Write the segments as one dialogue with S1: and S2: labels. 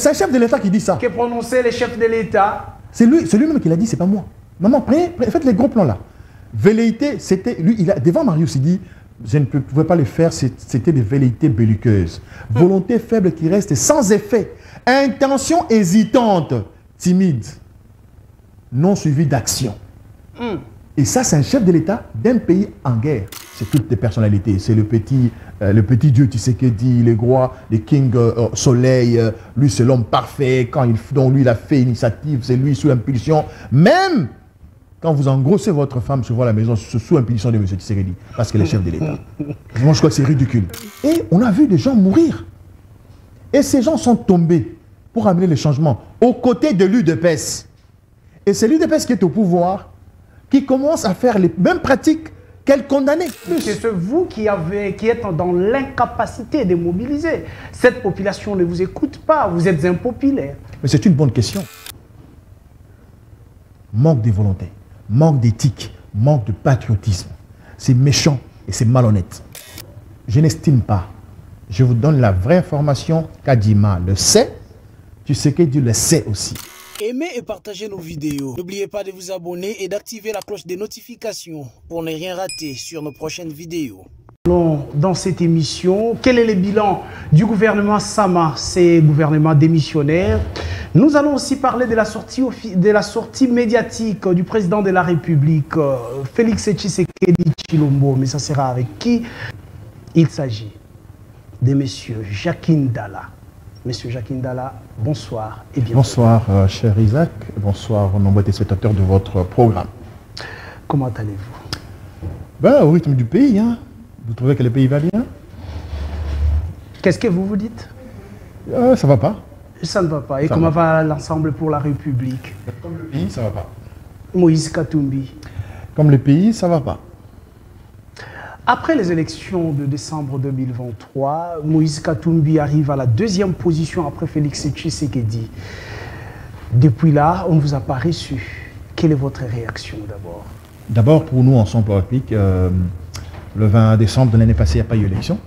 S1: C'est un chef de l'État qui dit ça.
S2: Que prononçaient les chefs de l'État.
S1: C'est lui-même qui l'a dit, c'est pas moi. Maman, faites les gros plans là. Velléité, c'était... Lui, devant Marius, il dit, je ne pouvais pas le faire, c'était des velléités belliqueuses. Volonté faible qui reste sans effet. Intention hésitante, timide, non suivie d'action. Et ça, c'est un chef de l'État d'un pays en guerre. C'est toutes les personnalités. C'est le petit Dieu Tshisekedi, le roi, le King Soleil. Lui, c'est l'homme parfait. Donc, lui, il a fait initiative. C'est lui sous impulsion. Même quand vous engrossez votre femme souvent à la maison, sous impulsion de M. Tshisekedi. Parce qu'il est chef de l'État. Moi, je crois que c'est ridicule. Et on a vu des gens mourir. Et ces gens sont tombés pour amener le changement aux côtés de l'UDPS. Et c'est l'UDPS qui est au pouvoir, qui commence à faire les mêmes pratiques qu'elle condamnait.
S2: C'est vous qui êtes dans l'incapacité de mobiliser. Cette population ne vous écoute pas, vous êtes impopulaire.
S1: Mais c'est une bonne question. Manque de volonté, manque d'éthique, manque de patriotisme. C'est méchant et c'est malhonnête. Je n'estime pas. Je vous donne la vraie information. Kadima le sait. Tshisekedi le sait aussi.
S3: Aimez et partagez nos vidéos. N'oubliez pas de vous abonner et d'activer la cloche des notifications pour ne rien rater sur nos prochaines vidéos.
S2: Dans cette émission, quel est le bilan du gouvernement Sama, ces gouvernements démissionnaires? Nous allons aussi parler de la sortie médiatique du président de la République, Félix Tshisekedi Tshilombo. Mais ça sera avec qui? Il s'agit de M. Jacques Ndala. Monsieur Jacques Ndala, bonsoir et bienvenue.
S1: Bonsoir, cher Isaac. Bonsoir aux nombreux téléspectateurs de votre programme.
S2: Comment allez-vous?
S1: Ben, au rythme du pays, hein. Vous trouvez que le pays va bien?
S2: Qu'est-ce que vous vous dites?
S1: Ça va pas.
S2: Ça ne va pas. Et comment va l'ensemble pour la République?
S1: Comme le pays, ça va pas.
S2: Moïse Katumbi.
S1: Comme le pays, ça va pas.
S2: Après les élections de décembre 2023, Moïse Katumbi arrive à la deuxième position après Félix Tshisekedi. Depuis là, on ne vous a pas reçu. Quelle est votre réaction d'abord?
S1: D'abord, pour nous, Ensemble pour la République, le 20 décembre de l'année passée, il n'y a pas eu d'élection.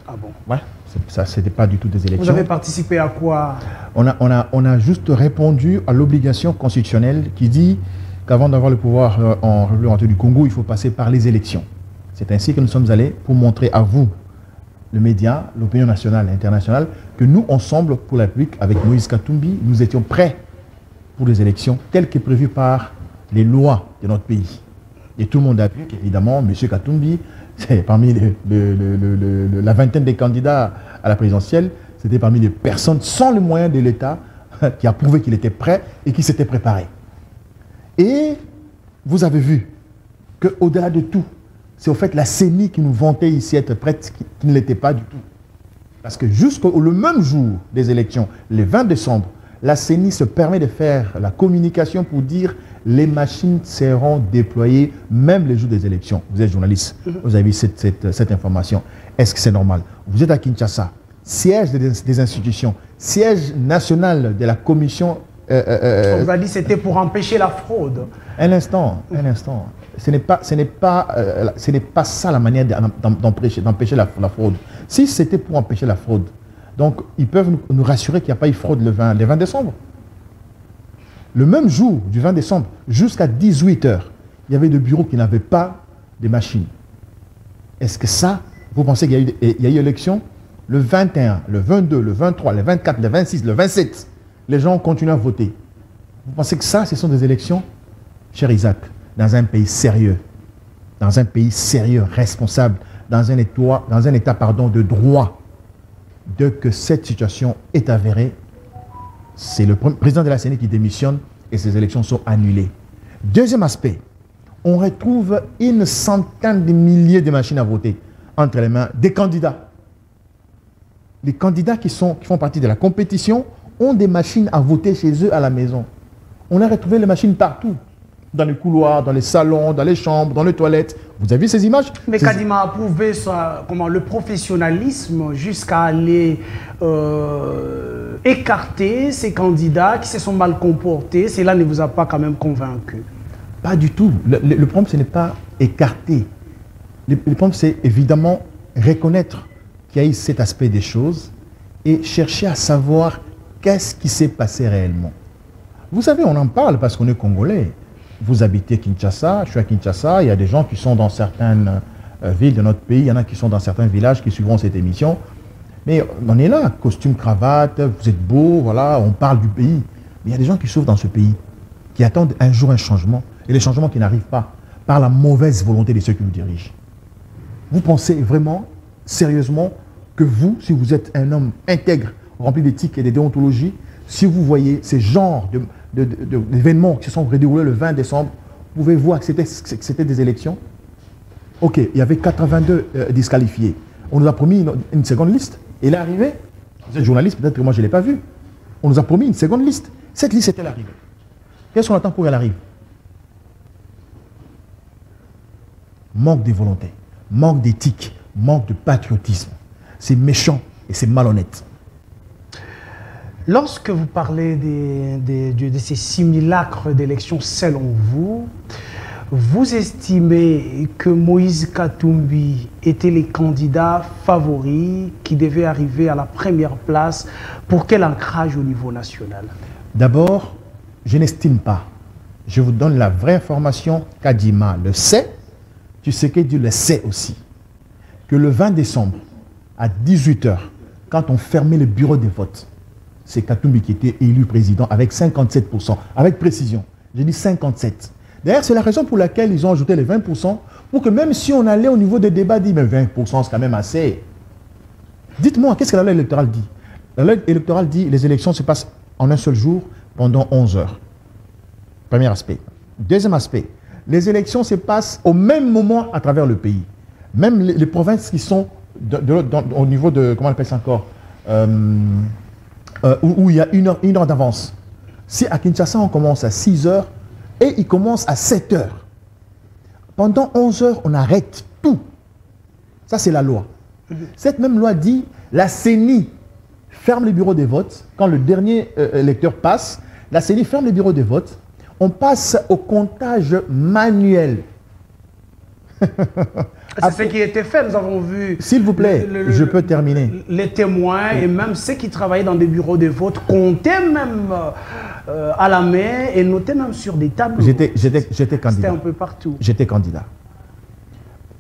S2: Ah bon?
S1: Ouais, ça, c'était pas du tout des élections.
S2: Vous avez participé à quoi?
S1: On a juste répondu à l'obligation constitutionnelle qui dit qu'avant d'avoir le pouvoir en République du Congo, il faut passer par les élections. C'est ainsi que nous sommes allés pour montrer à vous, le média, l'opinion nationale et internationale, que nous, Ensemble pour la République, avec Moïse Katumbi, nous étions prêts pour les élections telles que prévues par les lois de notre pays. Et tout le monde a vu qu'évidemment, M. Katumbi, c'est parmi la vingtaine des candidats à la présidentielle, c'était parmi les personnes sans le moyen de l'État qui a prouvé qu'il était prêt et qui s'était préparé. Et vous avez vu qu'au-delà de tout, c'est au fait la CENI qui nous vantait ici être prête, qui ne l'était pas du tout. Parce que jusqu'au même jour des élections, le 20 décembre, la CENI se permet de faire la communication pour dire les machines seront déployées même les jours des élections. Vous êtes journaliste, vous avez vu cette information. Est-ce que c'est normal? Vous êtes à Kinshasa, siège des institutions, siège national de la commission...
S2: On vous a dit que c'était pour empêcher la fraude.
S1: Un instant. Ce n'est pas ça la manière d'empêcher la fraude. Si c'était pour empêcher la fraude, donc ils peuvent nous rassurer qu'il n'y a pas eu fraude le 20 décembre. Le même jour du 20 décembre, jusqu'à 18 h, il y avait des bureaux qui n'avaient pas de machines. Est-ce que ça, vous pensez qu'il y a eu élection? Le 21, le 22, le 23, le 24, le 26, le 27, les gens ont continué à voter. Vous pensez que ça, ce sont des élections? Cher Isaac, dans un pays sérieux, responsable, dans un état de droit, dès que cette situation est avérée, c'est le président de la CENI qui démissionne et ces élections sont annulées. Deuxième aspect, on retrouve une centaine de milliers de machines à voter entre les mains des candidats. Les candidats qui font partie de la compétition ont des machines à voter chez eux à la maison. On a retrouvé les machines partout. Dans les couloirs, dans les salons, dans les chambres, dans les toilettes. Vous avez vu ces images?
S2: Mais Kadima a prouvé ça, le professionnalisme jusqu'à aller écarter ces candidats qui se sont mal comportés. Cela ne vous a pas quand même convaincu?
S1: Pas du tout. Le problème, ce n'est pas écarter. Le problème, c'est évidemment reconnaître qu'il y a eu cet aspect des choses et chercher à savoir qu'est-ce qui s'est passé réellement? Vous savez, on en parle parce qu'on est Congolais. Vous habitez Kinshasa, je suis à Kinshasa, il y a des gens qui sont dans certaines villes de notre pays, il y en a qui sont dans certains villages qui suivront cette émission. Mais on est là, costume, cravate, vous êtes beau, voilà, on parle du pays. Mais il y a des gens qui souffrent dans ce pays, qui attendent un jour un changement, et les changements qui n'arrivent pas, par la mauvaise volonté de ceux qui nous dirigent. Vous pensez vraiment, sérieusement, que vous, si vous êtes un homme intègre, rempli d'éthique et de déontologie, si vous voyez ces genres d'événements qui se sont déroulés le 20 décembre, vous pouvez voir que c'était des élections? Ok, il y avait 82 disqualifiés. On nous a promis une seconde liste. Elle est arrivée. Vous êtes journaliste, peut-être que moi je ne l'ai pas vu. On nous a promis une seconde liste. Cette liste est-elle arrivée? Qu'est-ce qu'on attend pour qu'elle arrive? Manque de volonté, manque d'éthique, manque de patriotisme. C'est méchant et c'est malhonnête.
S2: Lorsque vous parlez de ces simulacres d'élections selon vous, vous estimez que Moïse Katumbi était le candidat favori qui devait arriver à la première place pour quel ancrage au niveau national?
S1: D'abord, je n'estime pas. Je vous donne la vraie information. Kadima le sait. Tu sais que Dieu le sait aussi. Que le 20 décembre, à 18 h, quand on fermait le bureau de vote, c'est Katumbi qui était élu président avec 57%. Avec précision. J'ai dit 57%. D'ailleurs, c'est la raison pour laquelle ils ont ajouté les 20%, pour que même si on allait au niveau des débats, dit mais 20% c'est quand même assez. Dites-moi, qu'est-ce que la loi électorale dit? La loi électorale dit que les élections se passent en un seul jour pendant 11 heures. Premier aspect. Deuxième aspect, les élections se passent au même moment à travers le pays. Même les provinces qui sont au niveau de, comment on appelle ça encore, où il y a une heure d'avance. Si à Kinshasa on commence à 6 heures, et il commence à 7 heures. Pendant 11 heures, on arrête tout. Ça, c'est la loi. Cette même loi dit, la CENI ferme les bureaux de vote. Quand le dernier électeur passe, la CENI ferme les bureaux de vote. On passe au comptage manuel.
S2: C'est ce qui a été fait, nous avons vu.
S1: S'il vous plaît, je peux terminer.
S2: Les témoins et même ceux qui travaillaient dans des bureaux de vote comptaient même à la main et notaient même sur des tableaux.
S1: J'étais candidat.
S2: C'était un peu partout.
S1: J'étais candidat.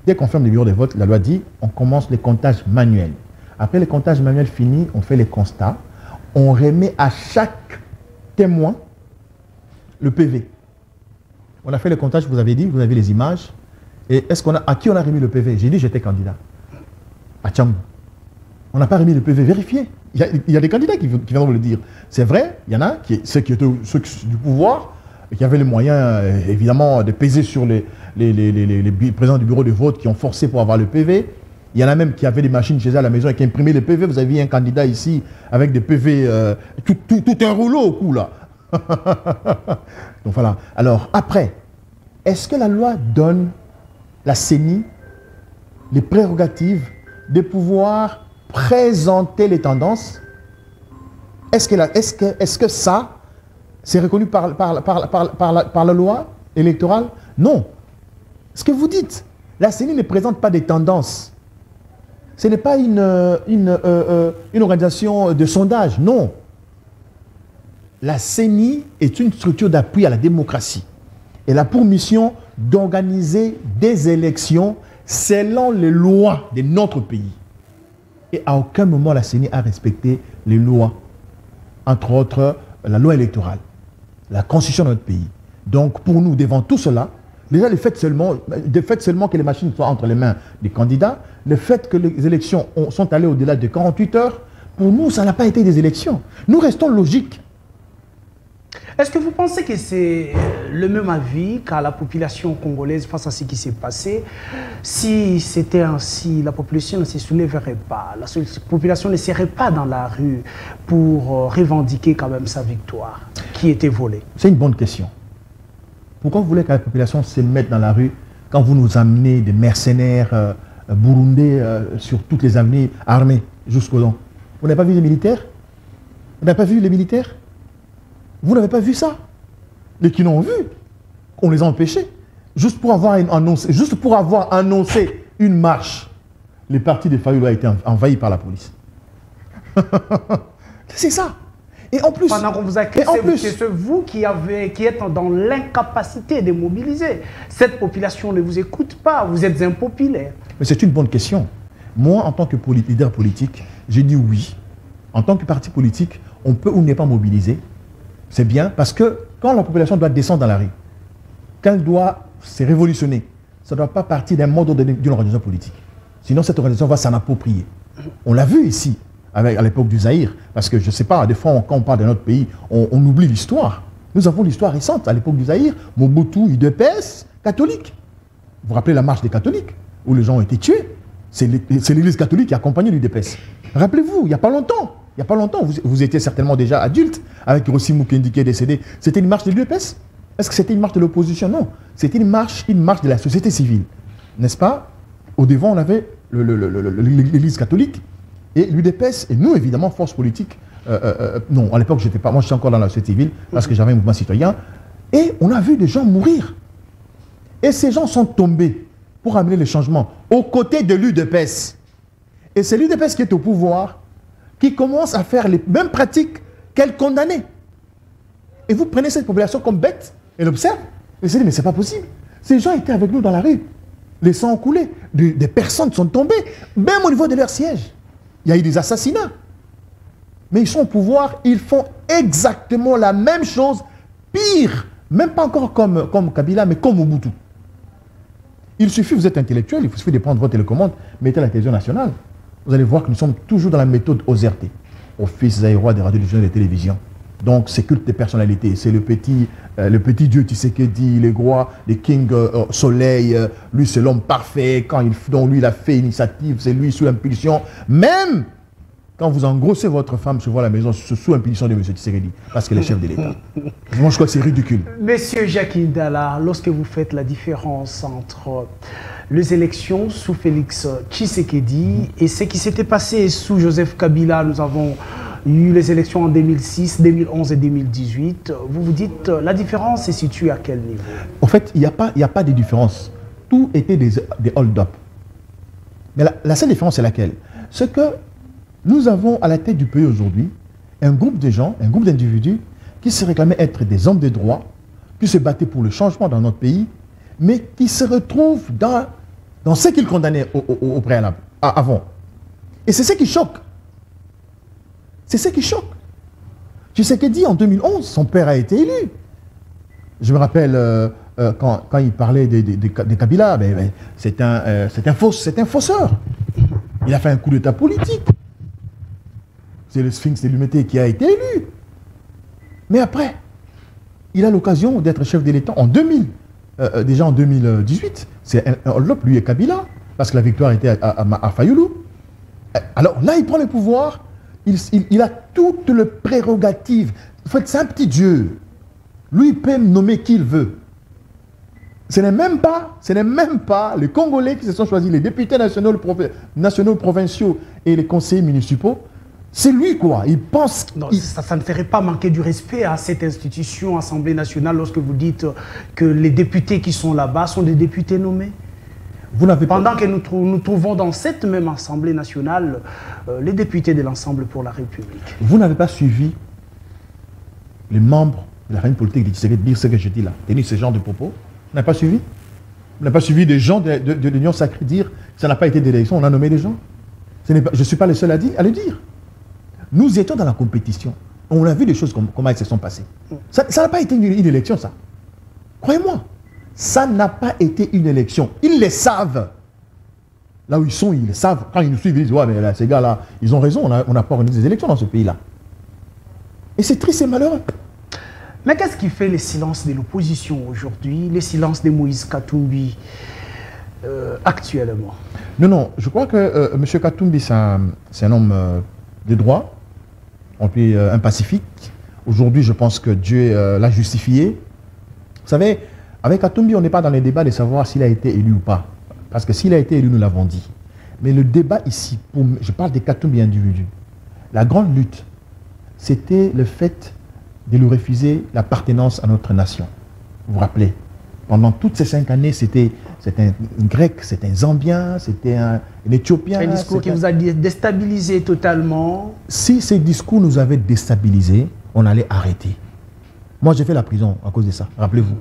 S1: Dès qu'on ferme les bureaux de vote, la loi dit on commence les comptages manuels. Après les comptages manuels finis, on fait les constats. On remet à chaque témoin le PV. On a fait le comptage, vous avez dit, vous avez les images. Et à qui on a remis le PV? J'ai dit j'étais candidat. À Tchambou. On n'a pas remis le PV, vérifié. Il y a des candidats qui viendront le dire. C'est vrai, il y en a, ceux qui étaient du pouvoir, et qui avaient les moyens, évidemment, de peser sur les présidents du bureau de vote qui ont forcé pour avoir le PV. Il y en a même qui avaient des machines chez eux à la maison et qui imprimaient les PV. Vous avez un candidat ici avec des PV, tout un rouleau au cou, là. Donc voilà. Alors, après, est-ce que la loi donne la CENI les prérogatives de pouvoir présenter les tendances? Est-ce que ça, c'est reconnu par la loi électorale? Non. Ce que vous dites, la CENI ne présente pas des tendances. Ce n'est pas une organisation de sondage, non. La CENI est une structure d'appui à la démocratie. Elle a pour mission d'organiser des élections selon les lois de notre pays. Et à aucun moment la CENI a respecté les lois, entre autres la loi électorale, la constitution de notre pays. Donc pour nous, devant tout cela, déjà le fait seulement que les machines soient entre les mains des candidats, le fait que les élections sont allées au-delà de 48 heures, pour nous, ça n'a pas été des élections. Nous restons logiques.
S2: Est-ce que vous pensez que c'est le même avis qu'à la population congolaise face à ce qui s'est passé? Si c'était ainsi, la population ne se soulèverait pas, la population ne serait pas dans la rue pour revendiquer quand même sa victoire qui était volée?
S1: C'est une bonne question. Pourquoi vous voulez que la population se mette dans la rue quand vous nous amenez des mercenaires burundais sur toutes les avenues armés jusqu'au long? Vous n'avez pas vu les militaires? Vous n'avez pas vu les militaires? Vous n'avez pas vu ça? Les qui l'ont vu, on les a empêchés. Juste pour avoir annoncé une marche, les partis de Fayulu ont été envahis par la police. C'est ça. Et en plus,
S2: pendant qu'on vous accuse, c'est vous qui êtes dans l'incapacité de mobiliser. Cette population ne vous écoute pas, vous êtes impopulaire.
S1: Mais c'est une bonne question. Moi, en tant que leader politique, j'ai dit oui. En tant que parti politique, on peut ou n'est pas mobiliser. C'est bien, parce que quand la population doit descendre dans la rue, qu'elle doit se révolutionner, ça ne doit pas partir d'un mode d'une organisation politique. Sinon, cette organisation va s'en approprier. On l'a vu ici, à l'époque du Zaïre, parce que je ne sais pas, des fois, quand on parle de notre pays, on oublie l'histoire. Nous avons l'histoire récente, à l'époque du Zaïre, Mobutu, UDPS, catholique. Vous vous rappelez la marche des catholiques, où les gens ont été tués? C'est l'église catholique qui a accompagné l'UDPS. Rappelez-vous, il n'y a pas longtemps. Il n'y a pas longtemps, vous étiez certainement déjà adulte, avec Rossi Mukendi qui est décédé. C'était une marche de l'UDPS? Est-ce que c'était une marche de l'opposition? Non. C'était une marche de la société civile. N'est-ce pas? Au devant, on avait l'église catholique et l'UDPS, et nous, évidemment, force politique. Non, à l'époque, j'étais pas. Moi, j'étais encore dans la société civile parce que j'avais un mouvement citoyen. Et on a vu des gens mourir. Et ces gens sont tombés pour amener le changement aux côtés de l'UDPS. Et c'est l'UDPS qui est au pouvoir, qui commence à faire les mêmes pratiques qu'elle condamnait. Et vous prenez cette population comme bête, elle observe, et se dit, mais c'est pas possible. Ces gens étaient avec nous dans la rue. Les sangs ont coulé. Des personnes sont tombées, même au niveau de leur siège. Il y a eu des assassinats. Mais ils sont au pouvoir, ils font exactement la même chose, pire, même pas encore comme Kabila, mais comme Mobutu. Il suffit, vous êtes intellectuel, il suffit de prendre votre télécommande, mettez la télévision nationale. Vous allez voir que nous sommes toujours dans la méthode OZRT, Office zaïrois des radios et des télévisions. Donc, c'est culte des personnalités. C'est le petit Dieu Tshisekedi, le roi, le King Soleil. Lui, c'est l'homme parfait. Donc, lui, il a fait initiative. C'est lui sous impulsion. Même quand vous engrossez votre femme sur la maison, sous impulsion de M. Tshisekedi, parce qu'elle est chef de l'État. Moi, je crois que c'est ridicule.
S2: Monsieur Jacques Ndala, lorsque vous faites la différence entre les élections sous Félix Tshisekedi et ce qui s'était passé sous Joseph Kabila, nous avons eu les élections en 2006, 2011 et 2018. Vous vous dites, la différence est située à quel niveau?
S1: En fait, il n'y a pas de différence. Tout était des hold-up. Mais la seule différence, c'est laquelle? C'est que nous avons à la tête du pays aujourd'hui un groupe de gens, un groupe d'individus qui se réclamaient être des hommes de droit, qui se battaient pour le changement dans notre pays, mais qui se retrouvent dans ce qu'ils condamnaient au préalable, avant. Et c'est ce qui choque. C'est ce qui choque. Tshisekedi, en 2011, son père a été élu. Je me rappelle quand il parlait de Kabila, c'est un fausseur. Il a fait un coup d'état politique. C'est le Sphinx de l'Humanité qui a été élu. Mais après, il a l'occasion d'être chef de l'État en 2000. Déjà en 2018, c'est un hold-up, lui et Kabila, parce que la victoire était à Fayoulou. Alors là, il prend le pouvoir. Il a toutes les prérogatives. En fait, c'est un petit Dieu. Lui, il peut nommer qui il veut. Ce n'est même pas les Congolais qui se sont choisis, les députés nationaux, provinciaux et les conseillers municipaux. C'est lui, quoi. Il pense...
S2: Non, ça ne ferait pas manquer du respect à cette institution, Assemblée nationale, lorsque vous dites que les députés qui sont là-bas sont des députés nommés? Pendant que nous trouvons dans cette même Assemblée nationale les députés de l'Ensemble pour la République.
S1: Vous n'avez pas suivi les membres de la famille politique de Tshisekedi dire ce que je dis là, tenir ce genre de propos? Vous n'avez pas suivi? Vous n'avez pas suivi des gens de l'Union sacrée dire que ça n'a pas été d'élection, on a nommé des gens? Je ne suis pas le seul à le dire. Nous étions dans la compétition. On a vu des choses comment elles se sont passées. Ça n'a pas été une élection, ça. Croyez-moi. Ça n'a pas été une élection. Ils le savent. Là où ils sont, ils le savent. Quand ils nous suivent, ils disent, ouais, mais là, ces gars-là, ils ont raison, on n'a pas organisé des élections dans ce pays-là. Et c'est triste et malheureux.
S2: Mais qu'est-ce qui fait le silence de l'opposition aujourd'hui, le silence de Moïse Katumbi actuellement?
S1: Non, je crois que M. Katumbi, c'est un homme de droit, un pacifique. Aujourd'hui, je pense que Dieu l'a justifié. Vous savez, avec Katumbi, on n'est pas dans les débats de savoir s'il a été élu ou pas. Parce que s'il a été élu, nous l'avons dit. Mais le débat ici, je parle des Katumbi individus. La grande lutte, c'était le fait de lui refuser l'appartenance à notre nation. Vous vous rappelez? Pendant toutes ces 5 années, c'était un Grec, c'était un Zambien, c'était un Éthiopien.
S2: Un discours qui vous a déstabilisé totalement.
S1: Si ces discours nous avaient déstabilisés, on allait arrêter. Moi, j'ai fait la prison à cause de ça, rappelez-vous.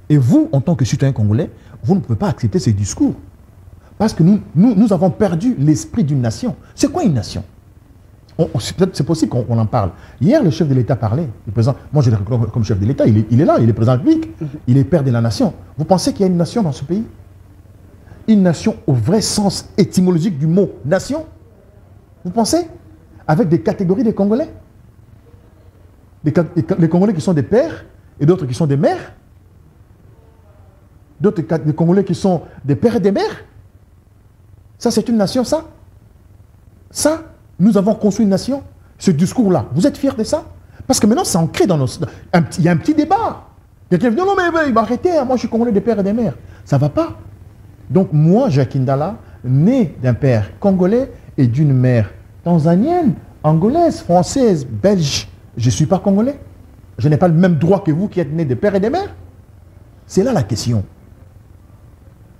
S1: Et vous, en tant que citoyen congolais, vous ne pouvez pas accepter ces discours. Parce que nous avons perdu l'esprit d'une nation. C'est quoi une nation? C'est possible qu'on en parle. Hier, le chef de l'État parlait. Le président, moi, je le reconnais comme chef de l'État. Il est là, il est président de la République. Il est père de la nation. Vous pensez qu'il y a une nation dans ce pays? Une nation au vrai sens étymologique du mot nation? Vous pensez? Avec des catégories de Congolais? Les Congolais qui sont des pères et d'autres qui sont des mères? D'autres des Congolais qui sont des pères et des mères? Ça, c'est une nation, ça? Ça, nous avons construit une nation. Ce discours-là, vous êtes fiers de ça? Parce que maintenant, c'est ancré dans nos... Il y a un petit débat. Quelqu'un dit, non, mais il va arrêter, moi je suis Congolais des pères et des mères. Ça ne va pas. Donc moi, Jacques Ndala, né d'un père congolais et d'une mère tanzanienne, angolaise, française, belge, je ne suis pas congolais. Je n'ai pas le même droit que vous qui êtes nés des pères et des mères. C'est là la question.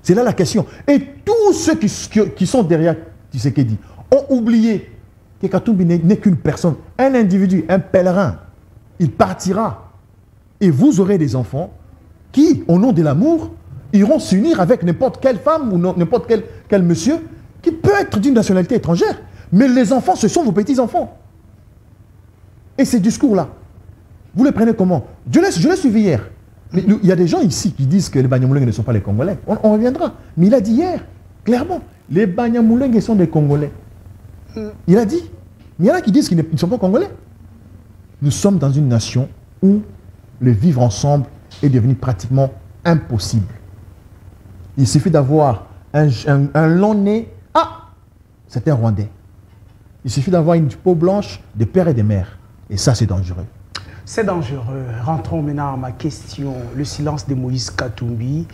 S1: C'est là la question. Et tous ceux qui sont derrière Tshisekedi ont oublié que Katumbi n'est qu'une personne, un individu, un pèlerin. Il partira. Et vous aurez des enfants qui, au nom de l'amour, iront s'unir avec n'importe quelle femme ou n'importe quel monsieur qui peut être d'une nationalité étrangère. Mais les enfants, ce sont vos petits-enfants. Et ces discours-là, vous les prenez comment? Je l'ai suivi hier. Mais il y a des gens ici qui disent que les Banyamulenge ne sont pas les Congolais. On reviendra. Mais il a dit hier, clairement, les Banyamulenge sont des Congolais. Il a dit. Mais il y en a qui disent qu'ils ne sont pas Congolais. Nous sommes dans une nation où le vivre ensemble est devenu pratiquement impossible. Il suffit d'avoir un long nez. Ah, c'est un Rwandais. Il suffit d'avoir une peau blanche de père et de mère. Et ça, c'est dangereux.
S2: C'est dangereux. Rentrons maintenant à ma question. Le silence de Moïse Katumbi,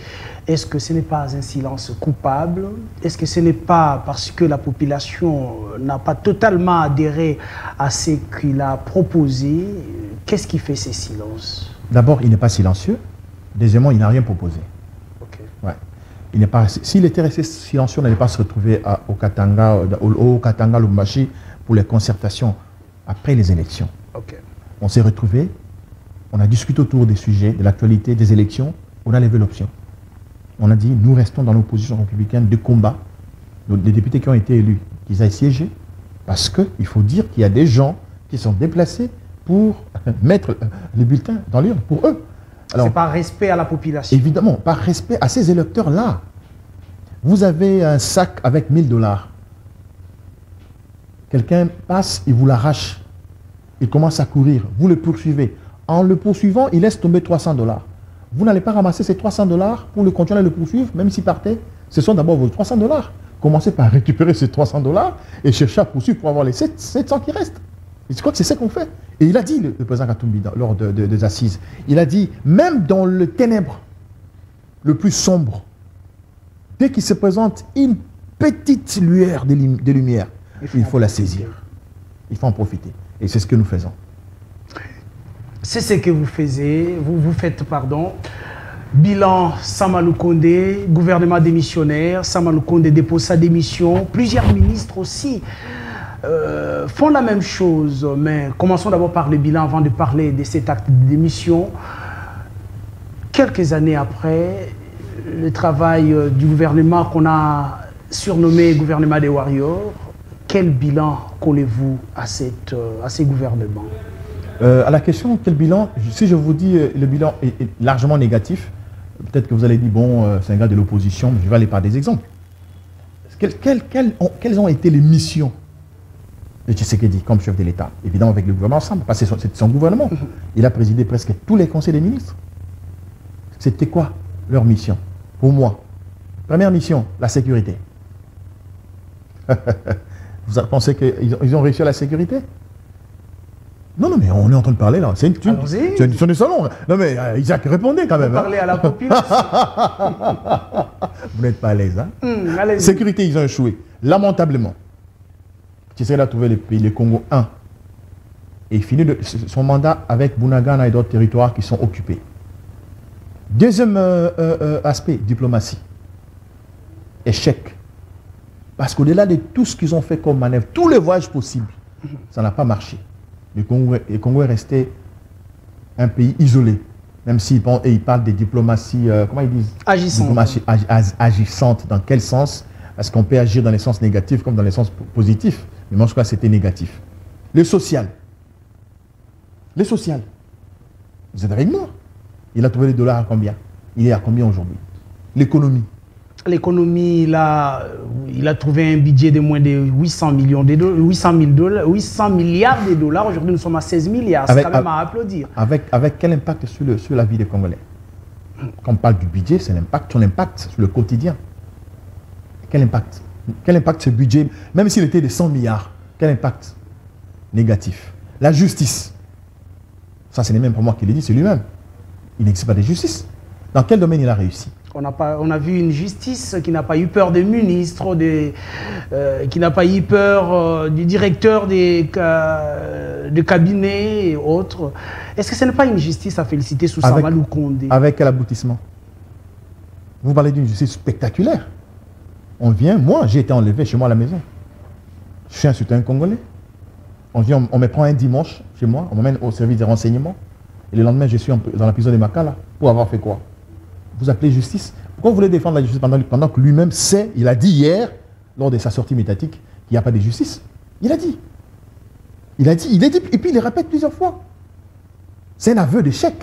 S2: est-ce que ce n'est pas un silence coupable? Est-ce que ce n'est pas parce que la population n'a pas totalement adhéré à ce qu'il a proposé? Qu'est-ce qui fait ces silences? D'abord, il n'est pas silencieux.
S1: Deuxièmement, il n'a rien proposé.
S2: Okay.
S1: Ouais. S'il était resté silencieux, on n'allait pas se retrouver au Katanga, Lubumbashi, pour les concertations après les élections.
S2: Okay.
S1: On s'est retrouvés, on a discuté autour des sujets, de l'actualité, des élections, on a levé l'option. On a dit, nous restons dans l'opposition républicaine de combat. Les députés qui ont été élus, qu'ils aillent siéger, parce qu'il faut dire qu'il y a des gens qui sont déplacés pour mettre les bulletins dans l'urne, pour eux.
S2: C'est par respect à la population.
S1: Évidemment, par respect à ces électeurs-là. Vous avez un sac avec 1000 $. Quelqu'un passe, il vous l'arrache. Il commence à courir, vous le poursuivez. En le poursuivant, il laisse tomber 300 $. Vous n'allez pas ramasser ces 300 $ pour le continuer à le poursuivre, même s'il partait. Ce sont d'abord vos 300 $. Commencez par récupérer ces 300 $ et chercher à poursuivre pour avoir les 700 qui restent. Et je crois que c'est ça qu'on fait. Et il a dit, le président Katumbi, lors des assises, il a dit, même dans le ténèbre le plus sombre, dès qu'il se présente une petite lueur de lumière, il faut la saisir. Il faut en profiter. Et c'est ce que nous faisons.
S2: C'est ce que vous faites, pardon. Bilan Sama Lukonde, gouvernement démissionnaire. Sama Lukonde dépose sa démission. Plusieurs ministres aussi font la même chose. Mais commençons d'abord par le bilan avant de parler de cet acte de démission. Quelques années après, le travail du gouvernement qu'on a surnommé gouvernement des warriors, quel bilan collez-vous à ces gouvernements?
S1: À la question quel bilan, si je vous dis le bilan est largement négatif, peut-être que vous allez dire, bon, c'est un gars de l'opposition, mais je vais aller par des exemples. Quelles ont été les missions de Tshisekedi comme chef de l'État? Évidemment avec le gouvernement ensemble, parce que c'est son gouvernement. Il a présidé presque tous les conseils des ministres. C'était quoi leur mission? Pour moi, première mission, la sécurité. Vous pensez qu'ils ont réussi à la sécurité? Non, mais on est en train de parler là. C'est une du salon. Non, mais Isaac, répondez quand même.
S2: Vous parlez à la population.
S1: Vous n'êtes pas à l'aise, hein? Sécurité, ils ont échoué. Lamentablement. Tshisekedi a trouvé le Congo 1. Et il finit son mandat avec Bunagana et d'autres territoires qui sont occupés. Deuxième aspect, diplomatie. Échec. Parce qu'au-delà de tout ce qu'ils ont fait comme manœuvre, tous les voyages possibles, ça n'a pas marché. Le Congo est resté un pays isolé, même s'ils parlent des diplomaties, comment ils disent? Agissantes. Dans quel sens? Est-ce qu'on peut agir dans les sens négatifs comme dans les sens positifs? Mais moi, je crois que c'était négatif. Le social. Le social. Vous êtes avec moi? Il a trouvé les dollars à combien? Il est à combien aujourd'hui? L'économie.
S2: L'économie, il a trouvé un budget de moins de 800 milliards de dollars. Aujourd'hui, nous sommes à 16 milliards. C'est quand même à applaudir.
S1: Avec quel impact sur la vie des Congolais? Quand on parle du budget, c'est son impact sur le quotidien. Quel impact? Quel impact ce budget, même s'il était de 100 milliards, quel impact négatif? La justice. Ça, ce n'est même pas moi qui l'ai dit, c'est lui-même. Il n'existe pas de justice. Dans quel domaine il a réussi?
S2: On a vu une justice qui n'a pas eu peur des ministres, qui n'a pas eu peur du directeur de cabinet et autres. Est-ce que ce n'est pas une justice à féliciter sous Samalou Condé?
S1: Avec quel aboutissement? Vous parlez d'une justice spectaculaire. On vient, moi j'ai été enlevé chez moi à la maison. Je suis un citoyen congolais. On vient, on me prend un dimanche chez moi, on m'emmène au service des renseignements. Et le lendemain, je suis dans la prison de Makala. Pour avoir fait quoi? Vous appelez justice? Pourquoi vous voulez défendre la justice pendant que lui-même sait, il a dit hier, lors de sa sortie médiatique, qu'il n'y a pas de justice? Il a dit. Et puis il le répète plusieurs fois. C'est un aveu d'échec.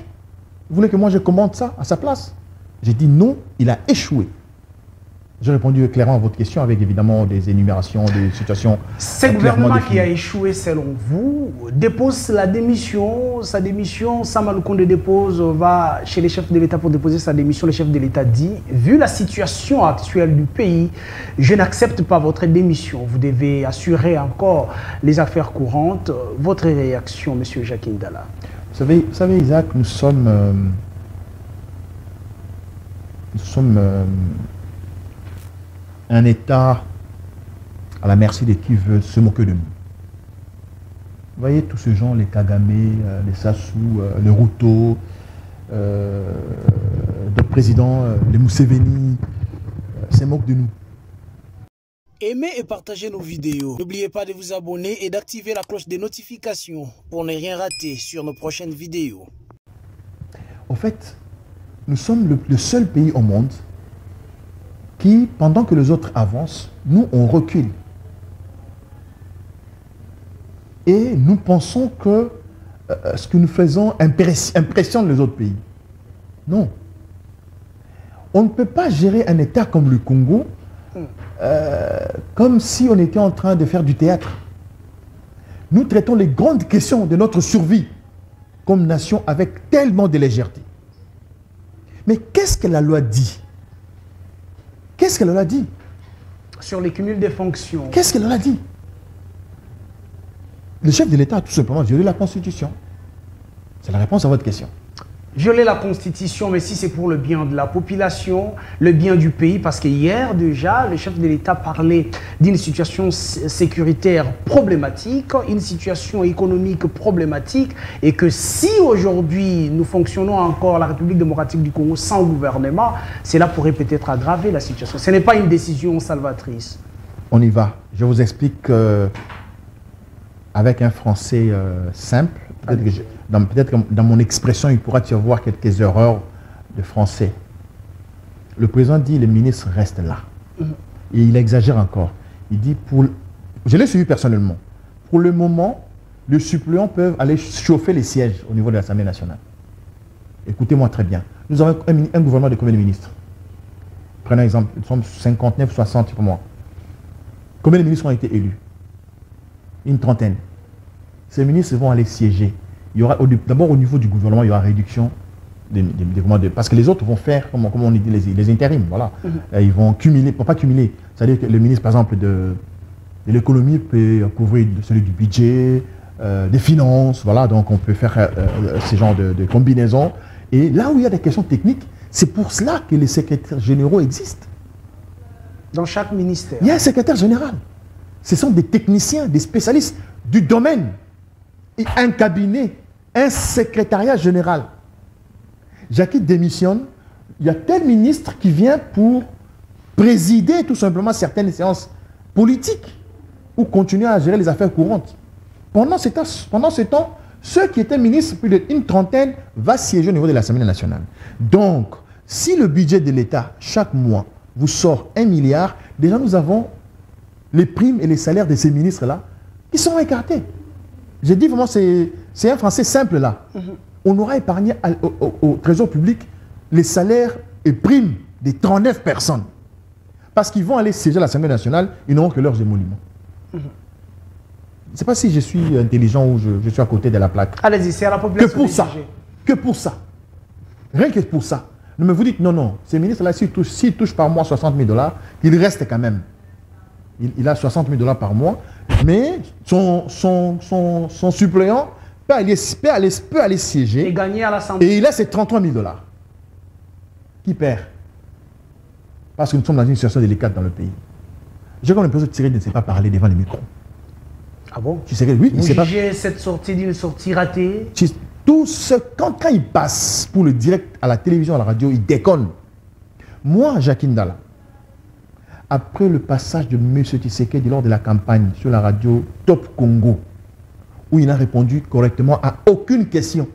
S1: Vous voulez que moi je commente ça à sa place? J'ai dit non, il a échoué. J'ai répondu clairement à votre question avec évidemment des énumérations, des situations.
S2: Ce gouvernement qui a échoué selon vous dépose sa démission, Samalou Condé dépose, va chez les chefs de l'État pour déposer sa démission. Le chef de l'État dit, vu la situation actuelle du pays, je n'accepte pas votre démission. Vous devez assurer encore les affaires courantes. Votre réaction, M. Jacques Ndala?
S1: Vous savez Isaac, nous sommes un État à la merci de qui veut se moquer de nous. Vous voyez tous ces gens, les Kagame, les Sassou, les Ruto, d'autres présidents, les Museveni, se moquent de nous.
S3: Aimez et partagez nos vidéos. N'oubliez pas de vous abonner et d'activer la cloche des notifications pour ne rien rater sur nos prochaines vidéos.
S1: En fait, nous sommes le seul pays au monde qui, pendant que les autres avancent, nous, on recule. Et nous pensons que ce que nous faisons impressionne les autres pays. Non. On ne peut pas gérer un État comme le Congo comme si on était en train de faire du théâtre. Nous traitons les grandes questions de notre survie comme nation avec tellement de légèreté. Mais qu'est-ce que la loi dit? Qu'est-ce qu'elle a dit?
S2: Sur les cumuls des fonctions.
S1: Qu'est-ce qu'elle a dit? Le chef de l'État a tout simplement violé la Constitution. C'est la réponse à votre question.
S2: Violer la Constitution, mais si c'est pour le bien de la population, le bien du pays, parce que hier déjà, le chef de l'État parlait d'une situation sécuritaire problématique, une situation économique problématique, et que si aujourd'hui nous fonctionnons encore la République démocratique du Congo sans gouvernement, cela pourrait peut-être aggraver la situation. Ce n'est pas une décision salvatrice.
S1: On y va. Je vous explique avec un français simple. Peut-être que dans mon expression, il pourra y avoir quelques erreurs de français. Le président dit, les ministres restent là. Et il exagère encore. Il dit, je l'ai suivi personnellement, pour le moment, les suppléants peuvent aller chauffer les sièges au niveau de l'Assemblée nationale. Écoutez-moi très bien. Nous avons un gouvernement de combien de ministres? Prenons un exemple, nous sommes 59, 60 pour moi. Combien de ministres ont été élus? Une trentaine. Ces ministres vont aller siéger. Il y aura d'abord au niveau du gouvernement, il y aura réduction parce que les autres vont faire, comme on dit, les intérims. Voilà. Ils vont cumuler, pas cumuler. C'est-à-dire que le ministre, par exemple, de l'économie peut couvrir celui du budget, des finances. Voilà, donc on peut faire ce genre de combinaison. Et là où il y a des questions techniques, c'est pour cela que les secrétaires généraux existent.
S2: Dans chaque ministère.
S1: Il y a un secrétaire général. Ce sont des techniciens, des spécialistes du domaine. Et un cabinet, un secrétariat général. Jackie démissionne, il y a tel ministre qui vient pour présider tout simplement certaines séances politiques ou continuer à gérer les affaires courantes. Pendant ce temps, ceux qui étaient ministres, plus d'une trentaine, va siéger au niveau de l'Assemblée nationale. Donc, si le budget de l'État, chaque mois, vous sort 1 milliard, déjà nous avons les primes et les salaires de ces ministres-là qui sont écartés. J'ai dit vraiment, c'est un français simple là. On aura épargné au trésor public les salaires et primes des 39 personnes. Parce qu'ils vont aller siéger à l'Assemblée nationale, ils n'auront que leurs émoluments. Je ne sais pas si je suis intelligent ou je suis à côté de la plaque.
S2: Allez-y, c'est à la population.
S1: Que pour ça. Rien que pour ça. Ne me vous dites, non, ces ministres-là, s'ils touchent par mois 60 000 $, il reste quand même. Il a 60 000 $ par mois, mais son suppléant peut aller siéger.
S2: Et gagner à l'Assemblée.
S1: Et il a ses 33 000 $. Qui perd? Parce que nous sommes dans une situation délicate dans le pays. J'ai comme l'impression que Thierry ne sait pas parler devant les micros.
S2: Ah bon?
S1: Tu sais que oui,
S2: vous jugez cette sortie d'une sortie ratée?
S1: Quand il passe pour le direct à la télévision, à la radio, il déconne. Moi, Jacques Ndala, après le passage de M. Tshisekedi lors de la campagne sur la radio Top Congo, où il n'a répondu correctement à aucune question,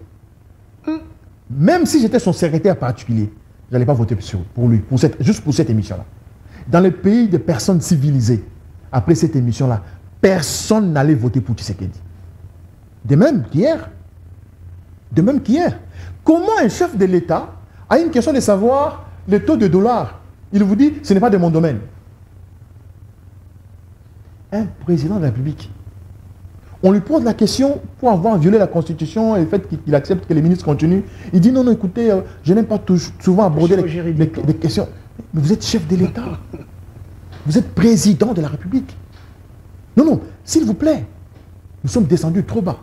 S1: même si j'étais son secrétaire particulier, je n'allais pas voter pour lui, juste pour cette émission-là. Dans le pays de personnes civilisées, après cette émission-là, personne n'allait voter pour Tshisekedi. De même qu'hier. Comment un chef de l'État a une question de savoir le taux de dollar? Il vous dit, ce n'est pas de mon domaine. Un président de la République, on lui pose la question pour avoir violé la Constitution et le fait qu'il accepte que les ministres continuent. Il dit non, écoutez, je n'aime pas souvent aborder les questions. Mais vous êtes chef de l'État. Vous êtes président de la République. Non, s'il vous plaît, nous sommes descendus trop bas.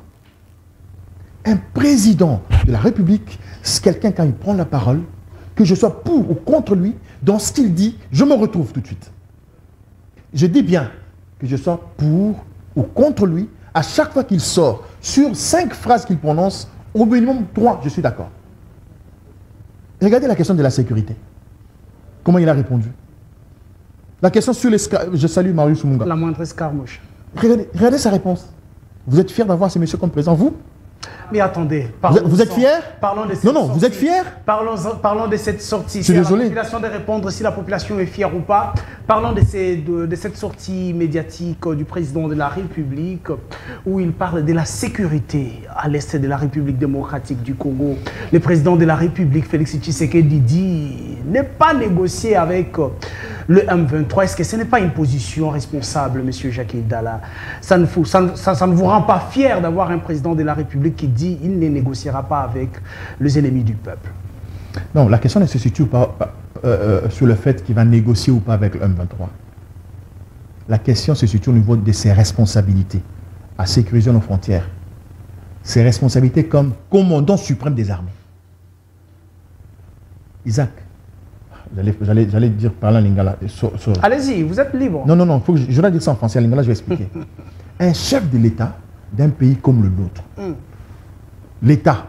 S1: Un président de la République, c'est quelqu'un quand il prend la parole, que je sois pour ou contre lui, dans ce qu'il dit, je me retrouve tout de suite. Je dis bien que je sois pour ou contre lui, à chaque fois qu'il sort, sur 5 phrases qu'il prononce, au minimum 3, je suis d'accord. Regardez la question de la sécurité. Comment il a répondu? La question sur les... Je salue Marius Munga.
S2: La moindre escarmouche.
S1: Regardez sa réponse. Vous êtes fier d'avoir ce monsieur comme président, vous?
S2: Mais attendez,
S1: vous êtes fier?
S2: Parlons de cette
S1: non,
S2: sortie.
S1: Vous êtes fier?
S2: Parlons de cette sortie.
S1: Je suis désolé.
S2: C'est à la population de répondre si la population est fière ou pas. Parlons de cette sortie médiatique du président de la République où il parle de la sécurité à l'est de la République démocratique du Congo. Le président de la République, Félix Tshisekedi, dit ne pas négocier avec le M23. Est-ce que ce n'est pas une position responsable, M. Jacques Ndala? Ça ne vous rend pas fier d'avoir un président de la République qui dit qu'il ne négociera pas avec les ennemis du peuple?
S1: Non, la question ne se situe pas sur le fait qu'il va négocier ou pas avec le M23. La question se situe au niveau de ses responsabilités à sécuriser nos frontières. Ses responsabilités comme commandant suprême des armées. Isaac, j'allais dire par là Lingala.
S2: Allez-y, vous êtes libre.
S1: Non, je dois dire ça en français. Lingala, je vais expliquer. Un chef de l'État d'un pays comme le nôtre, l'État,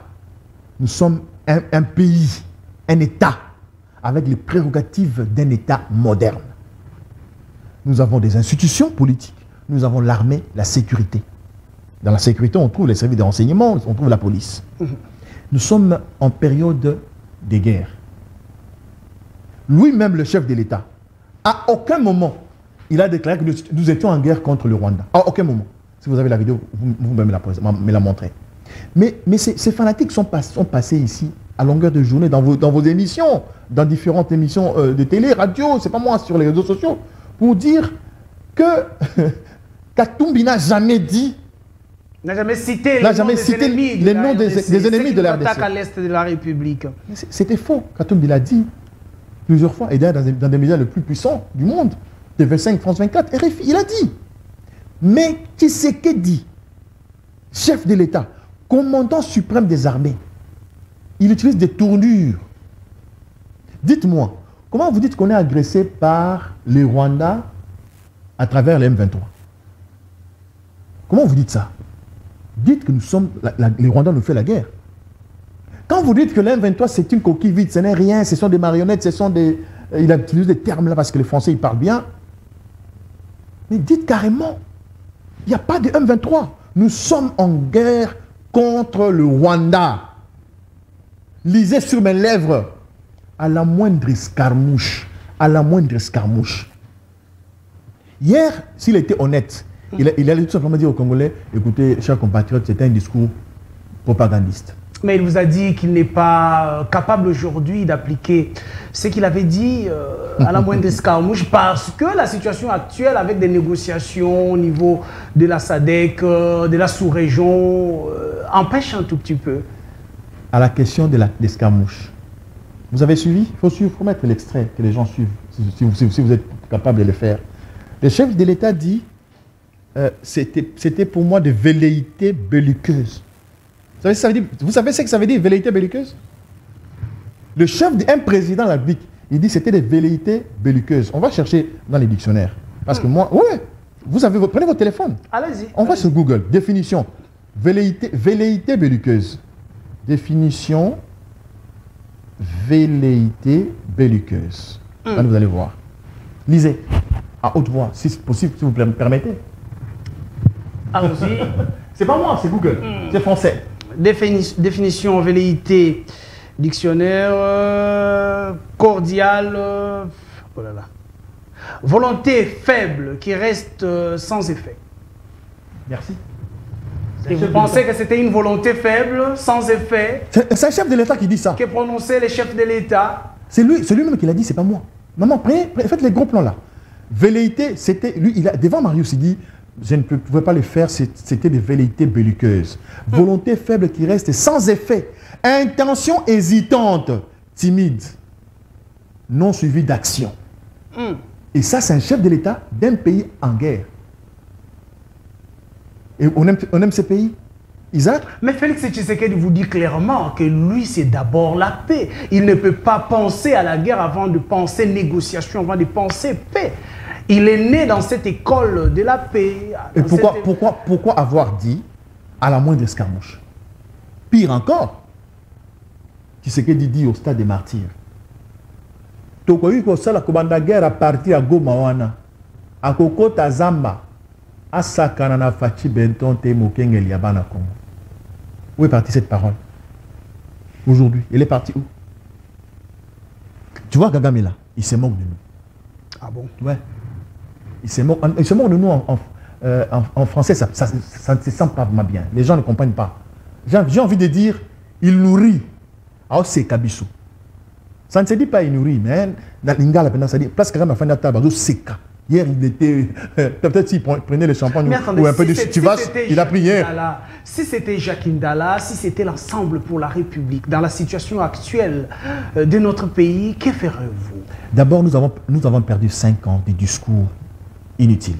S1: nous sommes un pays, un État, avec les prérogatives d'un État moderne. Nous avons des institutions politiques, nous avons l'armée, la sécurité. Dans la sécurité, on trouve les services de renseignement, on trouve la police. Nous sommes en période de guerre. Lui-même, le chef de l'État, à aucun moment, il a déclaré que nous étions en guerre contre le Rwanda. À aucun moment. Si vous avez la vidéo, vous me la montrez. Mais ces fanatiques sont passés ici à longueur de journée dans vos émissions, dans différentes émissions de télé, radio, c'est pas moi, sur les réseaux sociaux, pour dire que Katumbi n'a jamais dit,
S2: n'a jamais cité les noms
S1: des ennemis de la RDC.
S2: Attaque à l'est de la République.
S1: C'était faux. Katumbi l'a dit plusieurs fois, et d'ailleurs dans des médias les plus puissants du monde, TV5, France 24, RFI, il a dit. Mais Tshisekedi, chef de l'État, commandant suprême des armées, il utilise des tournures. Dites-moi, comment vous dites qu'on est agressé par les Rwandais à travers les M23? Comment vous dites ça? Dites que nous sommes, les Rwandais nous font la guerre. Quand vous dites que les M23 c'est une coquille vide, ce n'est rien, ce sont des marionnettes, ce sont des... Il a utilisé des termes là parce que les Français ils parlent bien. Mais dites carrément, il n'y a pas de M23. Nous sommes en guerre contre le Rwanda. Lisez sur mes lèvres. À la moindre escarmouche. À la moindre escarmouche. Hier, s'il était honnête, il allait tout simplement dire aux Congolais, écoutez, chers compatriotes, c'était un discours propagandiste.
S2: Mais il vous a dit qu'il n'est pas capable aujourd'hui d'appliquer ce qu'il avait dit à la moindre escarmouche parce que la situation actuelle avec des négociations au niveau de la SADC, de la sous-région, empêche un tout petit peu.
S1: À la question de l'escarmouche, vous avez suivi? Il faut mettre l'extrait, que les gens suivent, si vous êtes capable de le faire. Le chef de l'État dit, c'était pour moi de velléités belliqueuses. Vous savez ce que ça veut dire, velléité belliqueuse? Le chef d'un président de la République, il dit c'était des velléités belliqueuses. On va chercher dans les dictionnaires. Parce que moi, ouais, prenez votre téléphone.
S2: Allez-y.
S1: On va sur Google. Définition. Velléité belliqueuse. Définition. Velléité belliqueuse. Là, vous allez voir. Lisez. À haute voix, si c'est possible, si vous me permettez.
S2: Allons-y.
S1: C'est pas moi, c'est Google. C'est français.
S2: Définition, velléité, dictionnaire, cordial, oh là là. Volonté faible qui reste sans effet.
S1: Merci.
S2: Et vous pensez que c'était une volonté faible, sans effet?
S1: C'est un chef de l'État qui dit ça.
S2: Que prononçaient les chefs de l'État.
S1: C'est lui-même qui l'a dit, c'est pas moi. Maman, faites les gros plans là. Velléité, c'était lui, devant Marius, il dit, je ne pouvais pas le faire, c'était des velléités belliqueuses. Volonté faible qui reste sans effet. Intention hésitante, timide, non suivie d'action. Et ça, c'est un chef de l'État d'un pays en guerre. Et on aime ces pays. Isaac?
S2: Mais Félix Tshisekedi vous dit clairement que lui, c'est d'abord la paix. Il ne peut pas penser à la guerre avant de penser négociation, avant de penser paix. Il est né dans cette école de la paix.
S1: Et pourquoi avoir dit à la moindre escarmouche? Pire encore, Tshisekedi dit au stade des martyrs. Tokoyi ça la commande guerre à partir à Goma à Kokota Zamba, à Sakana Fachi Benton Te Mokengel Yabana Congo. Où est partie cette parole? Aujourd'hui, elle est partie où? Tu vois Kagame là, il se moque de nous.
S2: Ah bon?
S1: Ouais. Il se moque de nous en français, ça ne se sent pas bien. Les gens ne comprennent pas. J'ai envie de dire, il nourrit. Alors c'est Kabiso. Ça ne se dit pas il nourrit, mais dans l'ingala, ça dit, place Kagame a fait un tabac, c'est K. Hier, il était. Peut-être s'il prenait le champagne ou un peu de chivas, il a pris hier.
S2: Si c'était Jacques Ndala, si c'était l'ensemble pour la République, dans la situation actuelle de notre pays, que ferez-vous?
S1: D'abord, nous avons perdu 5 ans de discours inutiles.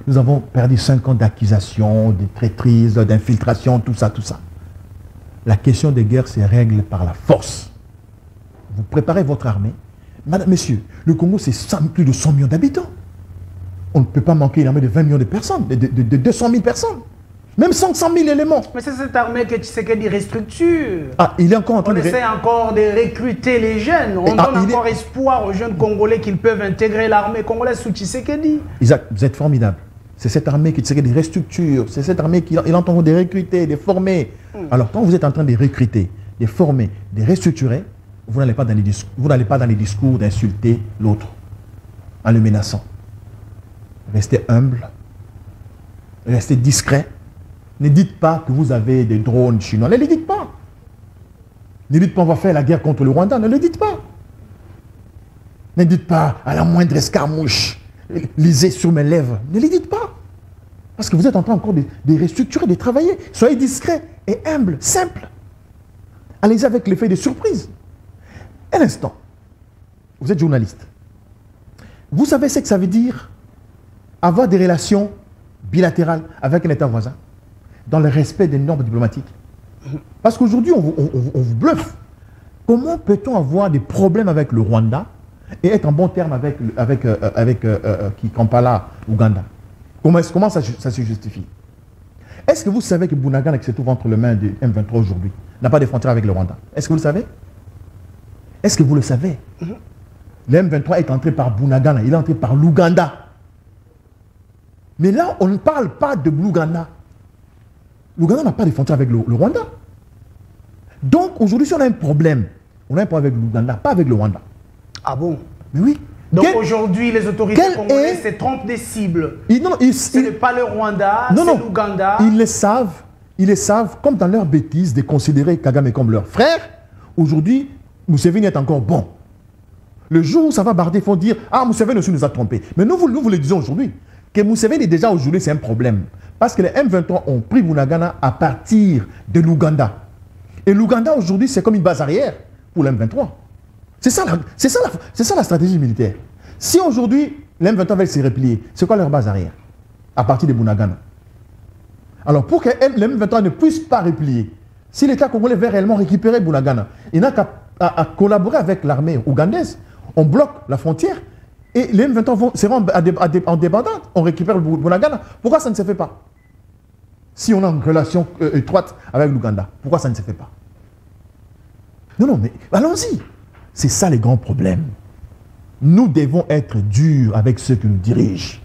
S1: Nous avons perdu 5 ans d'accusations, de traîtrise, d'infiltration, tout ça, tout ça. La question des guerres se règle par la force. Vous préparez votre armée. Madame, messieurs, le Congo, c'est plus de 100 millions d'habitants. On ne peut pas manquer une armée de 20 millions de personnes, de 200 000 personnes. Même 500 000 éléments.
S2: Mais c'est cette armée que Tshisekedi restructure.
S1: Ah, il est encore en train
S2: On essaie encore de recruter les jeunes. On donne encore espoir aux jeunes Congolais qu'ils peuvent intégrer l'armée congolaise sous Tshisekedi.
S1: Isaac, vous êtes formidable. C'est cette armée que Tshisekedi restructure. C'est cette armée qu'il est en train de recruter, de former. Alors, quand vous êtes en train de recruter, de former, de restructurer, vous n'allez pas dans les discours d'insulter l'autre en le menaçant. Restez humble, restez discret. Ne dites pas que vous avez des drones chinois. Ne le dites pas. Ne dites pas on va faire la guerre contre le Rwanda. Ne le dites pas. Ne dites pas à la moindre escarmouche. Lisez sur mes lèvres. Ne le dites pas. Parce que vous êtes en train encore de restructurer, de travailler. Soyez discret et humble, simple. Allez-y avec l'effet de surprise. Un instant. Vous êtes journaliste. Vous savez ce que ça veut dire avoir des relations bilatérales avec un État voisin dans le respect des normes diplomatiques. Parce qu'aujourd'hui, on vous bluffe. Comment peut-on avoir des problèmes avec le Rwanda et être en bon terme avec Kampala, Ouganda? Comment ça se justifie? Est-ce que vous savez que Bunagana, qui se trouve entre les mains du M23 aujourd'hui, n'a pas de frontière avec le Rwanda? Est-ce que vous le savez? Est-ce que vous le savez? Le M23 est entré par Bunagana, il est entré par l'Ouganda. Mais là, on ne parle pas de l'Ouganda. L'Ouganda n'a pas de frontière avec le Rwanda. Donc aujourd'hui, si on a un problème, on a un problème avec l'Ouganda, pas avec le Rwanda.
S2: Ah bon?
S1: Mais oui.
S2: Donc aujourd'hui, les autorités congolaises se trompent des cibles. Ce n'est pas le Rwanda, c'est l'Ouganda.
S1: Ils le savent, comme dans leur bêtise de considérer Kagame comme leur frère. Aujourd'hui, Museveni est encore bon. Le jour où ça va barder, il faut dire « Ah, Museveni aussi nous a trompés ». Mais nous vous le disons aujourd'hui, que Museveni déjà aujourd'hui, c'est un problème. Parce que les M23 ont pris Bunagana à partir de l'Ouganda. Et l'Ouganda aujourd'hui, c'est comme une base arrière pour les M23. C'est ça la stratégie militaire. Si aujourd'hui, les M23 veulent se replier, c'est quoi leur base arrière? À partir de Bunagana. Alors pour que les M23 ne puissent pas replier, si l'État congolais veut réellement récupérer Bunagana, il n'a qu'à collaborer avec l'armée ougandaise. On bloque la frontière et les M23 seront en dépendance. On récupère Bunagana. Pourquoi ça ne se fait pas? Si on a une relation étroite avec l'Ouganda, pourquoi ça ne se fait pas? Non, mais allons-y. C'est ça les grands problèmes. Nous devons être durs avec ceux qui nous dirigent.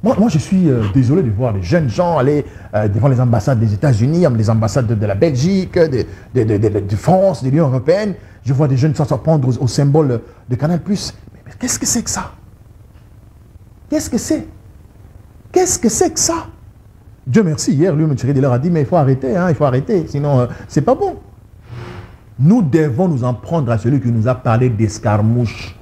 S1: Moi je suis désolé de voir les jeunes gens aller devant les ambassades des États-Unis, les ambassades de la Belgique, de France, de l'Union européenne. Je vois des jeunes s'en prendre au symbole de Canal+. Mais qu'est-ce que c'est que ça? Qu'est-ce que c'est? Qu'est-ce que c'est que ça? Dieu merci, hier, lui, M. Delors a dit, mais il faut arrêter, hein, il faut arrêter, sinon, c'est pas bon. Nous devons nous en prendre à celui qui nous a parlé d'escarmouche.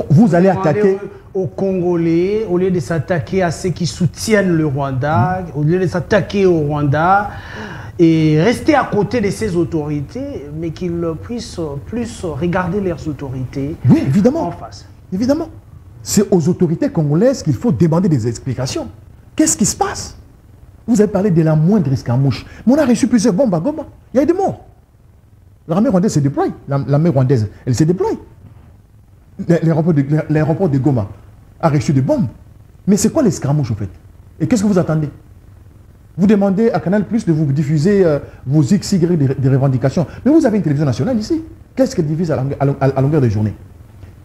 S1: Vous allez attaquer...
S2: Aux Congolais, au lieu de s'attaquer à ceux qui soutiennent le Rwanda, au lieu de s'attaquer au Rwanda, et rester à côté de ces autorités, mais qu'ils puissent plus regarder leurs autorités
S1: évidemment,
S2: en face.
S1: Évidemment. C'est aux autorités congolaises qu'il faut demander des explications. Qu'est-ce qui se passe? Vous avez parlé de la moindre escarmouche. Mais on a reçu plusieurs bombes à Goma. Il y a eu des morts. L'armée rwandaise se déploie. L'armée rwandaise, elle se déploie. L'aéroport de Goma a reçu des bombes. Mais c'est quoi l'escarmouche, au fait? Et qu'est-ce que vous attendez? Vous demandez à Canal+ de vous diffuser vos XY de revendications. Mais vous avez une télévision nationale ici. Qu'est-ce qu'elle diffuse à longueur de journée?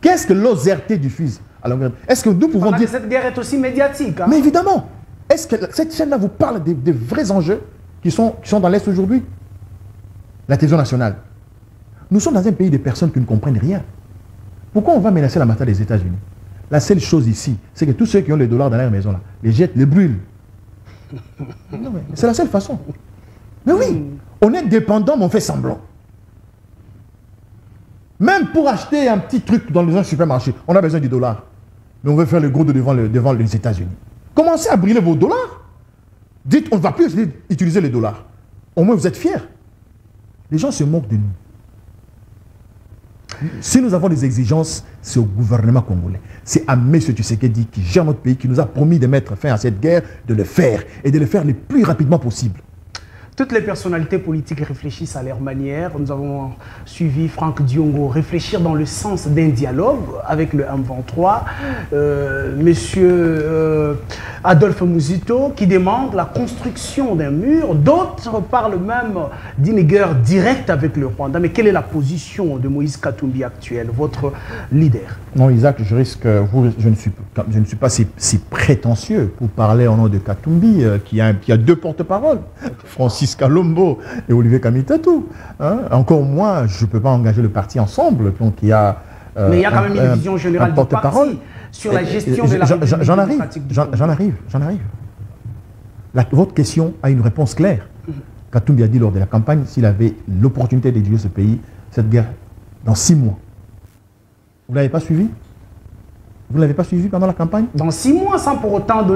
S1: Qu'est-ce que l'OZRT diffuse à longueur de journée? Est-ce que nous pouvons dire...
S2: Cette guerre est aussi médiatique. Hein?
S1: Mais évidemment. Est-ce que cette chaîne-là vous parle des vrais enjeux qui sont dans l'Est aujourd'hui? La télévision nationale. Nous sommes dans un pays de personnes qui ne comprennent rien. Pourquoi on va menacer l'ambassade des États-Unis? La seule chose ici, c'est que tous ceux qui ont les dollars dans leur maison, là, les jettent, les brûlent. C'est la seule façon. Mais oui, on est dépendant, mais on fait semblant. Même pour acheter un petit truc dans un supermarché, on a besoin du dollar. Mais on veut faire le gros de devant les États-Unis. Commencez à brûler vos dollars. Dites, on ne va plus utiliser les dollars. Au moins, vous êtes fiers. Les gens se moquent de nous. Si nous avons des exigences, c'est au gouvernement congolais. C'est à M. Tshisekedi qui gère notre pays, qui nous a promis de mettre fin à cette guerre, de le faire et de le faire le plus rapidement possible.
S2: Toutes les personnalités politiques réfléchissent à leur manière. Nous avons suivi Franck Diongo réfléchir dans le sens d'un dialogue avec le M23. Monsieur Adolphe Muzito qui demande la construction d'un mur. D'autres parlent même d'une guerre directe avec le Rwanda. Mais quelle est la position de Moïse Katumbi actuel, votre leader?
S1: Non, Isaac, je risque, je ne suis pas si prétentieux pour parler au nom de Katumbi, qui a deux porte-paroles, Francis Kalombo et Olivier Kamitatou. Hein? Encore moins, je ne peux pas engager le parti ensemble. Donc il y a,
S2: mais il y a quand même une vision générale du parti sur la gestion de la République démocratique du Congo.
S1: J'en arrive. Votre question a une réponse claire. Katumbi a dit lors de la campagne, s'il avait l'opportunité de diriger ce pays, cette guerre, dans 6 mois. Vous ne l'avez pas suivi? Vous ne l'avez pas suivi pendant la campagne?
S2: Dans 6 mois, sans pour autant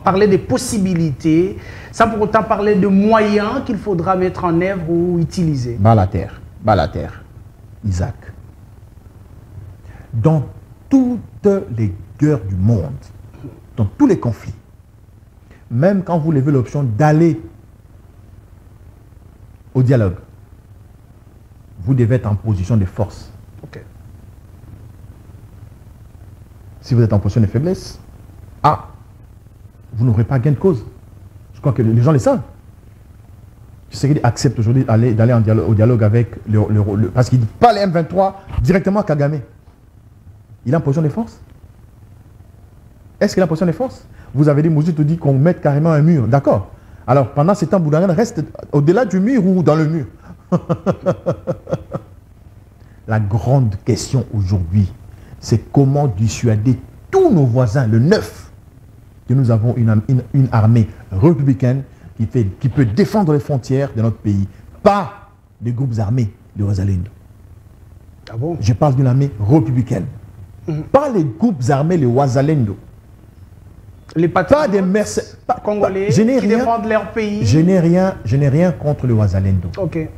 S2: parler des possibilités, sans pour autant parler de moyens qu'il faudra mettre en œuvre ou utiliser.
S1: Bas la terre, Isaac. Dans toutes les guerres du monde, dans tous les conflits, même quand vous levez l'option d'aller au dialogue, vous devez être en position de force.
S2: Okay.
S1: Si vous êtes en position de faiblesse, vous n'aurez pas gain de cause. Je crois que les gens le savent. Tshisekedi accepte aujourd'hui d'aller au dialogue avec parce qu'il ne dit pas les M23 directement à Kagame. Il est en position de force. Est-ce qu'il a position des forces? Vous avez dit, Moïse te dit qu'on mette carrément un mur. D'accord. Alors, pendant ce temps, Boudangane reste au-delà du mur ou dans le mur? La grande question aujourd'hui, c'est comment dissuader tous nos voisins, le 9, que nous avons une armée républicaine qui peut défendre les frontières de notre pays, pas des groupes armés de Wazalendo.
S2: Ah bon?
S1: Je parle d'une armée républicaine. Pas les groupes armés, les Wazalendo.
S2: Les patriotes
S1: Pas des mercenaires
S2: congolais qui défendent leur pays.
S1: Je n'ai rien contre le Wazalendo.
S2: Ok.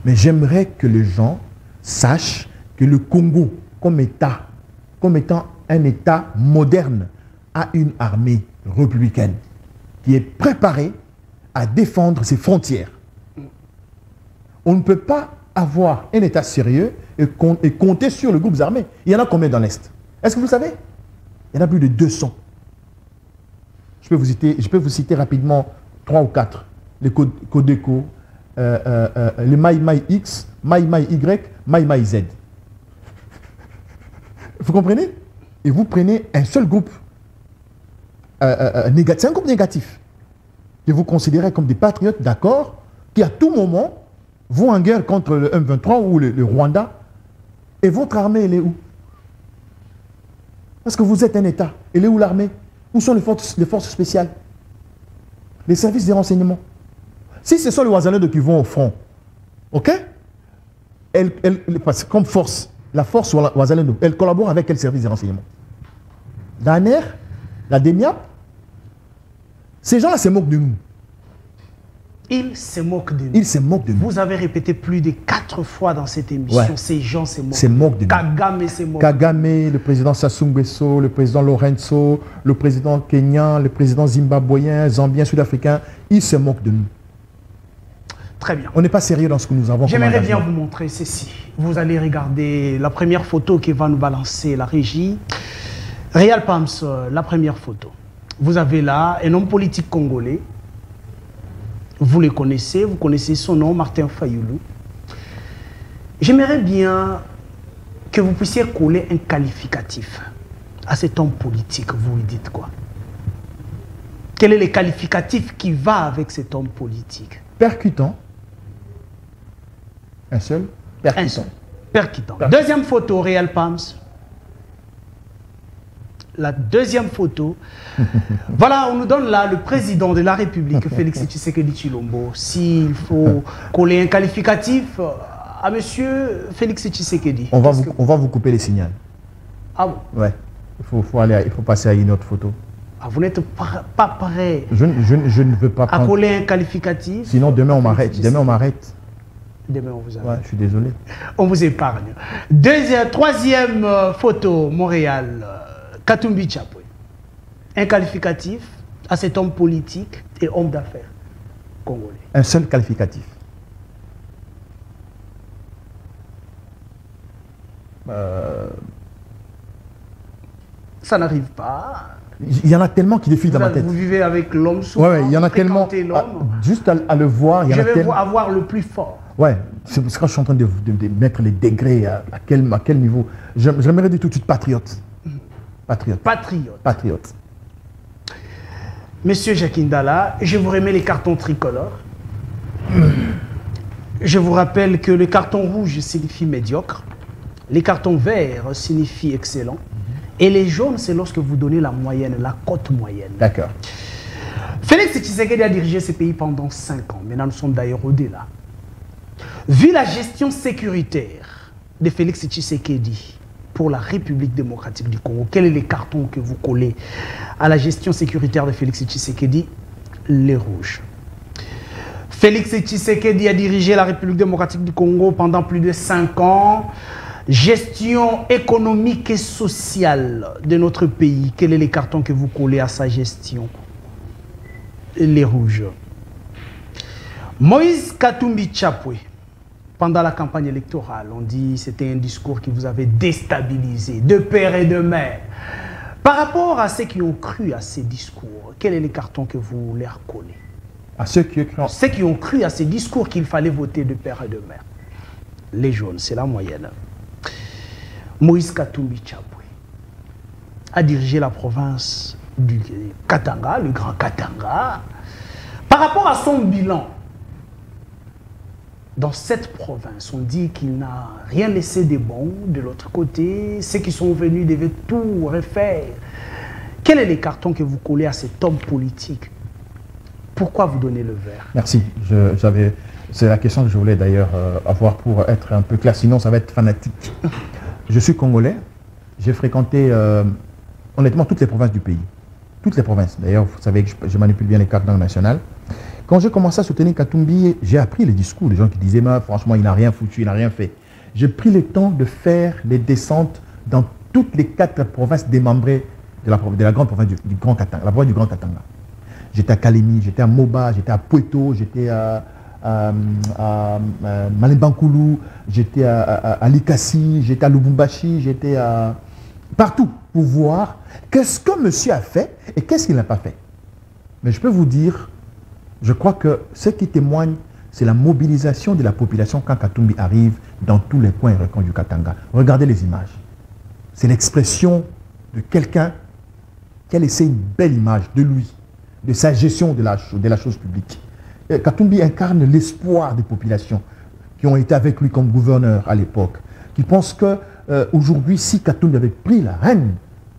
S1: Mais j'aimerais que les gens sachent que le Congo, comme étant un État moderne, a une armée républicaine qui est préparée à défendre ses frontières. On ne peut pas avoir un État sérieux et compter sur le groupe armé. Il y en a combien dans l'Est? Est-ce que vous le savez? Il y en a plus de 200. Je peux vous citer rapidement 3 ou 4. Les Codeco, les Mai X, Mai Y, Mai Z. Vous comprenez? Et vous prenez un seul groupe négatif. C'est un groupe négatif que vous considérez comme des patriotes, d'accord, qui à tout moment vont en guerre contre le M23 ou le Rwanda. Et votre armée, elle est où? Parce que vous êtes un État. Elle est où l'armée? Où sont les forces spéciales? Les services de renseignement? Si ce sont les Wazalendo qui vont au front, ok? Comme force, la force Wazalendo, elle collabore avec quel service de renseignement? Daner, la DENIAP? Ces gens-là se moquent de nous.
S2: Ils se moquent de nous.
S1: Ils se moquent de nous.
S2: Vous avez répété plus de 4 fois dans cette émission.
S1: Ouais.
S2: Ces gens se moquent.
S1: Se moquent de nous.
S2: Kagame se moque.
S1: Kagame, le président Sassou Nguesso, le président Lorenzo, le président kenyan, le président zimbabwéen, zambien, sud-africain, ils se moquent de nous.
S2: Très bien.
S1: On n'est pas sérieux dans ce que nous avons.
S2: J'aimerais bien vous montrer ceci. Vous allez regarder la première photo qui va nous balancer la régie. Réal Pams, la première photo. Vous avez là un homme politique congolais. Vous le connaissez, vous connaissez son nom, Martin Fayulu. J'aimerais bien que vous puissiez coller un qualificatif à cet homme politique. Vous lui dites quoi? Quel est le qualificatif qui va avec cet homme politique?
S1: Percutant. Un seul? Percutant.
S2: Un seul. Percutant. Deuxième photo, Réal Pams. La deuxième photo. Voilà, on nous donne là le président de la République, Félix Tshisekedi Tshilombo. S'il faut coller un qualificatif à monsieur Félix Tshisekedi.
S1: On va vous couper les signaux.
S2: Ah bon?
S1: Ouais. Il faut passer à une autre photo.
S2: Ah, vous n'êtes pas prêt
S1: Je ne veux pas
S2: à coller un qualificatif.
S1: Sinon, demain, on m'arrête. Demain, on m'arrête.
S2: Demain, on vous arrête.
S1: Ouais, je suis désolé.
S2: On vous épargne. Troisième photo, Montréal. Katumbi Chapwe. Un qualificatif à cet homme politique et homme d'affaires congolais.
S1: Un seul qualificatif.
S2: Ça n'arrive pas.
S1: Il y en a tellement qui défilent dans ma tête.
S2: Vous vivez avec l'homme souvent.
S1: Ouais, il y en a tellement. Juste à le voir, il y en a tellement.
S2: Je vais avoir le plus fort.
S1: Ouais, c'est parce que je suis en train de mettre les degrés à quel niveau. J'aimerais dire tout de suite patriote. Patriote.
S2: Patriote.
S1: Patriote.
S2: Monsieur Jakindala, je vous remets les cartons tricolores. Je vous rappelle que le carton rouge signifie médiocre, les cartons verts signifient excellent, et les jaunes, c'est lorsque vous donnez la moyenne, la cote moyenne.
S1: D'accord.
S2: Félix Tshisekedi a dirigé ce pays pendant 5 ans. Maintenant, nous sommes d'ailleurs au-delà. Vu la gestion sécuritaire de Félix Tshisekedi pour la République démocratique du Congo, quel est le carton que vous collez à la gestion sécuritaire de Félix Tshisekedi? Les rouges. Félix Tshisekedi a dirigé la République démocratique du Congo pendant plus de 5 ans. Gestion économique et sociale de notre pays. Quel est le carton que vous collez à sa gestion? Les rouges. Moïse Katumbi Chapwe. Pendant la campagne électorale, on dit que c'était un discours qui vous avait déstabilisé, de père et de mère. Par rapport à ceux qui ont cru à ces discours, quel est le carton que vous leur collez?
S1: À ceux qui ont cru.
S2: Ceux qui ont cru à ces discours qu'il fallait voter de père et de mère. Les jaunes, c'est la moyenne. Moïse Katumbi Chapwe a dirigé la province du Katanga, le Grand Katanga. Par rapport à son bilan, dans cette province, on dit qu'il n'a rien laissé de bon. De l'autre côté, ceux qui sont venus devaient tout refaire. Quel est le carton que vous collez à cet homme politique? Pourquoi vous donnez le verre?
S1: Merci. C'est la question que je voulais d'ailleurs avoir pour être un peu clair, sinon ça va être fanatique. Je suis congolais. J'ai fréquenté honnêtement toutes les provinces du pays. Toutes les provinces. D'ailleurs, vous savez que je manipule bien les cartes langues nationales. Quand j'ai commencé à soutenir Katumbi, j'ai appris les discours des gens qui disaient « franchement, il n'a rien foutu, il n'a rien fait ». J'ai pris le temps de faire les descentes dans toutes les 4 provinces démembrées de la grande province du Grand Katanga, la province du Grand Katanga. J'étais à Kalemi, j'étais à Moba, j'étais à Pueto, j'étais à Malembankoulou, j'étais à Likasi, j'étais à Lubumbashi, j'étais partout pour voir qu'est-ce que monsieur a fait et qu'est-ce qu'il n'a pas fait. Mais je peux vous dire, je crois que ce qui témoigne, c'est la mobilisation de la population quand Katumbi arrive dans tous les coins et recoins du Katanga. Regardez les images. C'est l'expression de quelqu'un qui a laissé une belle image de lui, de sa gestion de la chose publique. Katumbi incarne l'espoir des populations qui ont été avec lui comme gouverneur à l'époque, qui pensent qu'aujourd'hui, si Katumbi avait pris la reine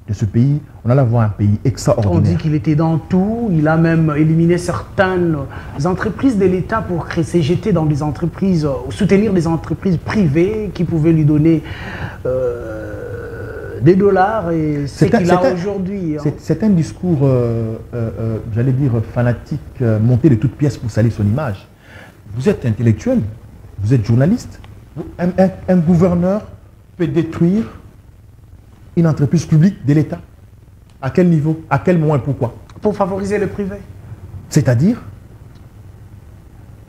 S1: de ce pays, on allait avoir un pays extraordinaire.
S2: On dit qu'il était dans tout, il a même éliminé certaines entreprises de l'État pour jeter dans des entreprises, soutenir des entreprises privées qui pouvaient lui donner des dollars et ce qu'il a aujourd'hui.
S1: C'est un discours, j'allais dire, fanatique, monté de toutes pièces pour salir son image. Vous êtes intellectuel, vous êtes journaliste. Un gouverneur peut détruire une entreprise publique de l'État. À quel niveau? À quel moment et pourquoi?
S2: Pour favoriser le privé.
S1: C'est-à-dire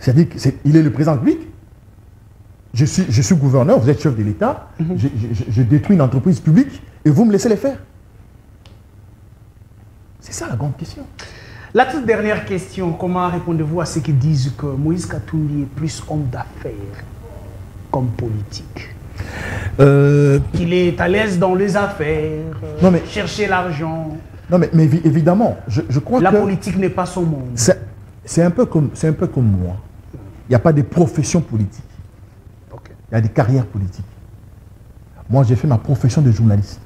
S1: qu'il est le président public. Je suis gouverneur, vous êtes chef de l'État, je détruis une entreprise publique et vous me laissez les faire. C'est ça la grande question.
S2: La toute dernière question, comment répondez-vous à ceux qui disent que Moïse Katumbi est plus homme d'affaires comme politique? Qu'il est à l'aise dans les affaires, chercher l'argent.
S1: Non mais évidemment, je crois que...
S2: La politique n'est pas son monde.
S1: C'est un peu comme moi. Il n'y a pas de profession politique. Il y a des carrières politiques. Moi, j'ai fait ma profession de journaliste.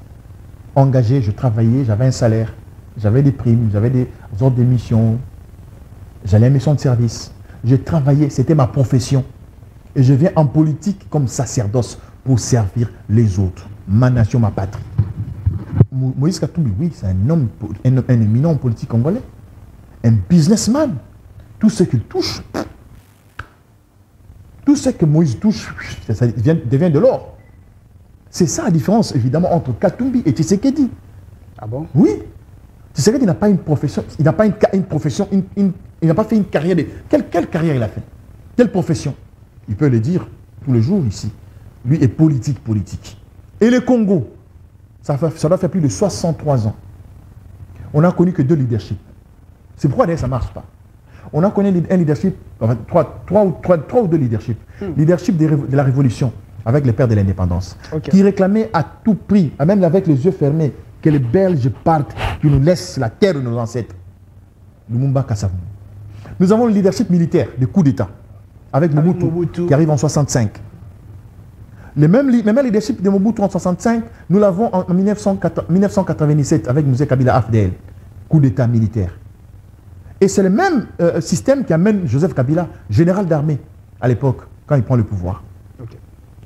S1: Engagé, je travaillais, j'avais un salaire, j'avais des primes, j'avais des ordres d'émission, j'allais à une mission de service. J'ai travaillé, c'était ma profession. Et je viens en politique comme sacerdoce pour servir les autres, ma nation, ma patrie. Moïse Katumbi, oui, c'est un homme, un éminent politique congolais, un businessman. Tout ce qu'il touche, tout ce que Moïse touche, ça devient de l'or. C'est ça la différence, évidemment, entre Katumbi et Tshisekedi.
S2: Ah bon?
S1: Oui. Tshisekedi n'a pas une profession, il n'a pas une profession, il n'a pas fait une carrière. Quelle carrière il a fait? Quelle profession? Il peut le dire tous les jours ici. Lui est politique. Et le Congo, ça doit faire plus de 63 ans. On n'a connu que 2 leaderships. C'est pourquoi d'ailleurs ça ne marche pas. On a connu un leadership, enfin, 3 ou 2 leaderships. Leadership de la Révolution, avec les pères de l'indépendance, qui réclamaient à tout prix, même avec les yeux fermés, que les Belges partent, qu'ils nous laissent la terre de nos ancêtres. Lumumba Kassavu. Nous avons le leadership militaire, le coup d'État, avec Mobutu, qui arrive en 65. Le même leadership de Mobutu en 65, nous l'avons en 1997 avec Mzee Kabila AFDL, coup d'État militaire. Et c'est le même système qui amène Joseph Kabila, général d'armée, à l'époque, quand il prend le pouvoir.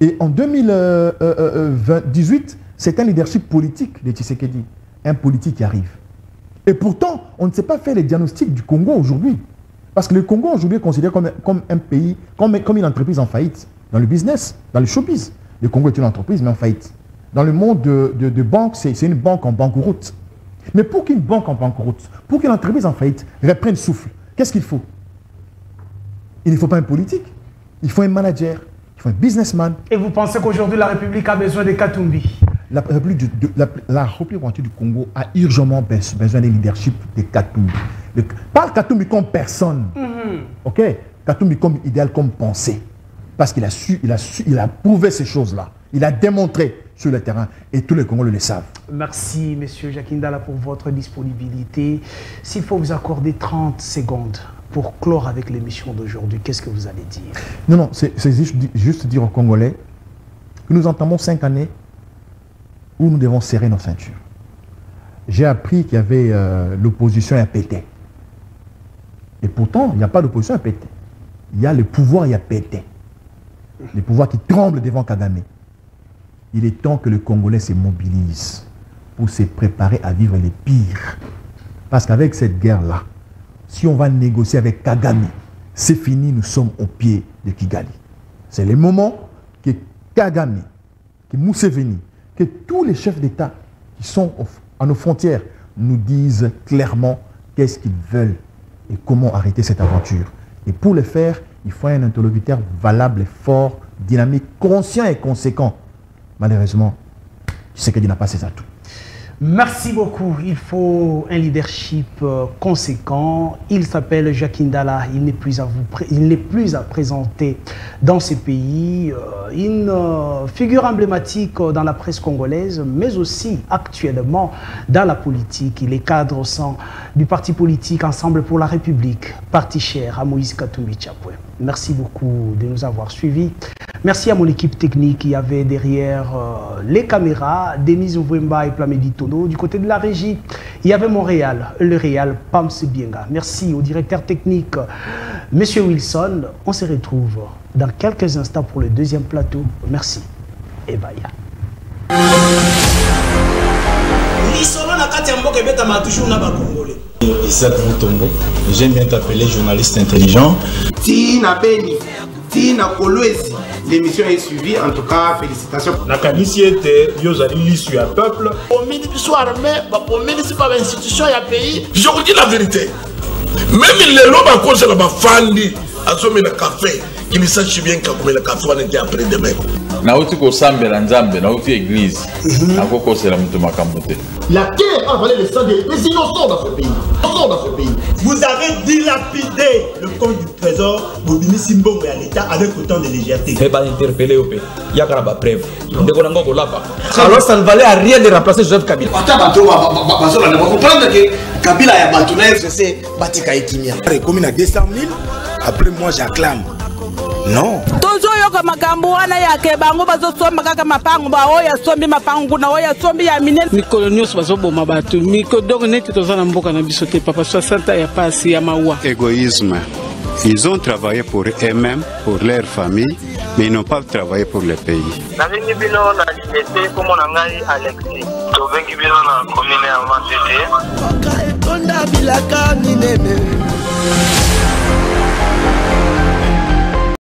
S1: Et en 2018, c'est un leadership politique de Tshisekedi, un politique qui arrive. Et pourtant, on ne sait pas faire les diagnostics du Congo aujourd'hui. Parce que le Congo aujourd'hui est considéré comme un pays, comme une entreprise en faillite, dans le business, dans le showbiz. Le Congo est une entreprise, mais en faillite. Dans le monde de banque, c'est une banque en banqueroute. Mais pour qu'une banque en banqueroute, pour qu'une entreprise en faillite reprenne souffle, qu'est-ce qu'il faut? Il ne faut pas un politique, il faut un manager, il faut un businessman. Et
S2: vous pensez qu'aujourd'hui la République a besoin de Katumbi?
S1: La République du Congo a urgemment besoin d'un leadership de Katumbi. Pas Katumbi comme personne, ok? Katumbi comme idéal, comme pensée. Parce qu'il a prouvé ces choses-là. Il a démontré sur le terrain et tous les Congolais le savent.
S2: Merci, monsieur Jacques Ndala, pour votre disponibilité. S'il faut vous accorder 30 secondes pour clore avec l'émission d'aujourd'hui, qu'est-ce que vous allez dire?
S1: Non, c'est juste dire aux Congolais que nous entamons 5 années où nous devons serrer nos ceintures. J'ai appris qu'il y avait l'opposition à péter. Et pourtant, il n'y a pas d'opposition à péter. Il y a le pouvoir à péter. Le pouvoir qui tremble devant Kagame. Il est temps que le Congolais se mobilise pour se préparer à vivre les pires. Parce qu'avec cette guerre-là, si on va négocier avec Kagame, c'est fini, nous sommes au pied de Kigali. C'est le moment que Kagame, que Museveni, que tous les chefs d'État qui sont à nos frontières nous disent clairement qu'est-ce qu'ils veulent et comment arrêter cette aventure. Et pour le faire, il faut un interlocuteur valable, fort, dynamique, conscient et conséquent. Malheureusement, Tshisekedi n'a pas ses atouts.
S2: Merci beaucoup. Il faut un leadership conséquent. Il s'appelle Jacques Ndala. Il n'est plus à présenter dans ces pays. Une figure emblématique dans la presse congolaise, mais aussi actuellement dans la politique. Il est cadre au sein du parti politique Ensemble pour la République, parti cher à Moïse Katumbi Tchapoué. Merci beaucoup de nous avoir suivis. Merci à mon équipe technique qui avait derrière les caméras, Denise Ouwemba et Plamedi Tono. Du côté de la régie, il y avait Montréal, le Réal, Pam Sebienga. Merci au directeur technique, Monsieur Wilson. On se retrouve dans quelques instants pour le deuxième plateau. Merci. Et bye.
S4: Isaac Moutombo, j'aime bien t'appeler journaliste intelligent.
S5: Tina Beni, Tina Kolwezi, l'émission est suivie, en tout cas, félicitations.
S4: Nakanisi était, Yozali l'issue à peuple.
S6: Au ministre soit armé, au ministre pas institution et à pays.
S7: Je vous dis la vérité. Même les lobes à cause de la fandi, à ce moment café, il sache bien que le café on était après demain.
S8: Nauti ko sambe la nzambe, nauti église. Akoko c'est la mutuma kamote.
S5: La terre a avalé le sang des innocents dans ce pays.
S9: Vous avez dilapidé le compte du trésor Bobini Simbongo et à l'État avec autant de légèreté.
S10: C'est pas interpellé au pays. Il y a quand même preuve. Alors ça ne valait à rien de remplacer Joseph Kabila.
S5: Comprendre que Kabila a battu la FCC, Batika et Kimia. Commune à 200 000, après moi j'acclame. Non.
S11: Toujours yoka makambo wana yake bango bazosomba kaka mapango ba oya sombi mapango na oya sombi ya minene mikolo nyos bazoboma batu miko donc neti tozana mboka na biso te papa 60 ya pasi ya mawa.
S12: Égoïsme. Ils ont travaillé pour eux-mêmes, pour leur famille, mais ils n'ont pas travaillé pour le pays.
S13: Navengi bino na liberté comme on a ngai Alexis. Tovengi bino na commune ya Matete.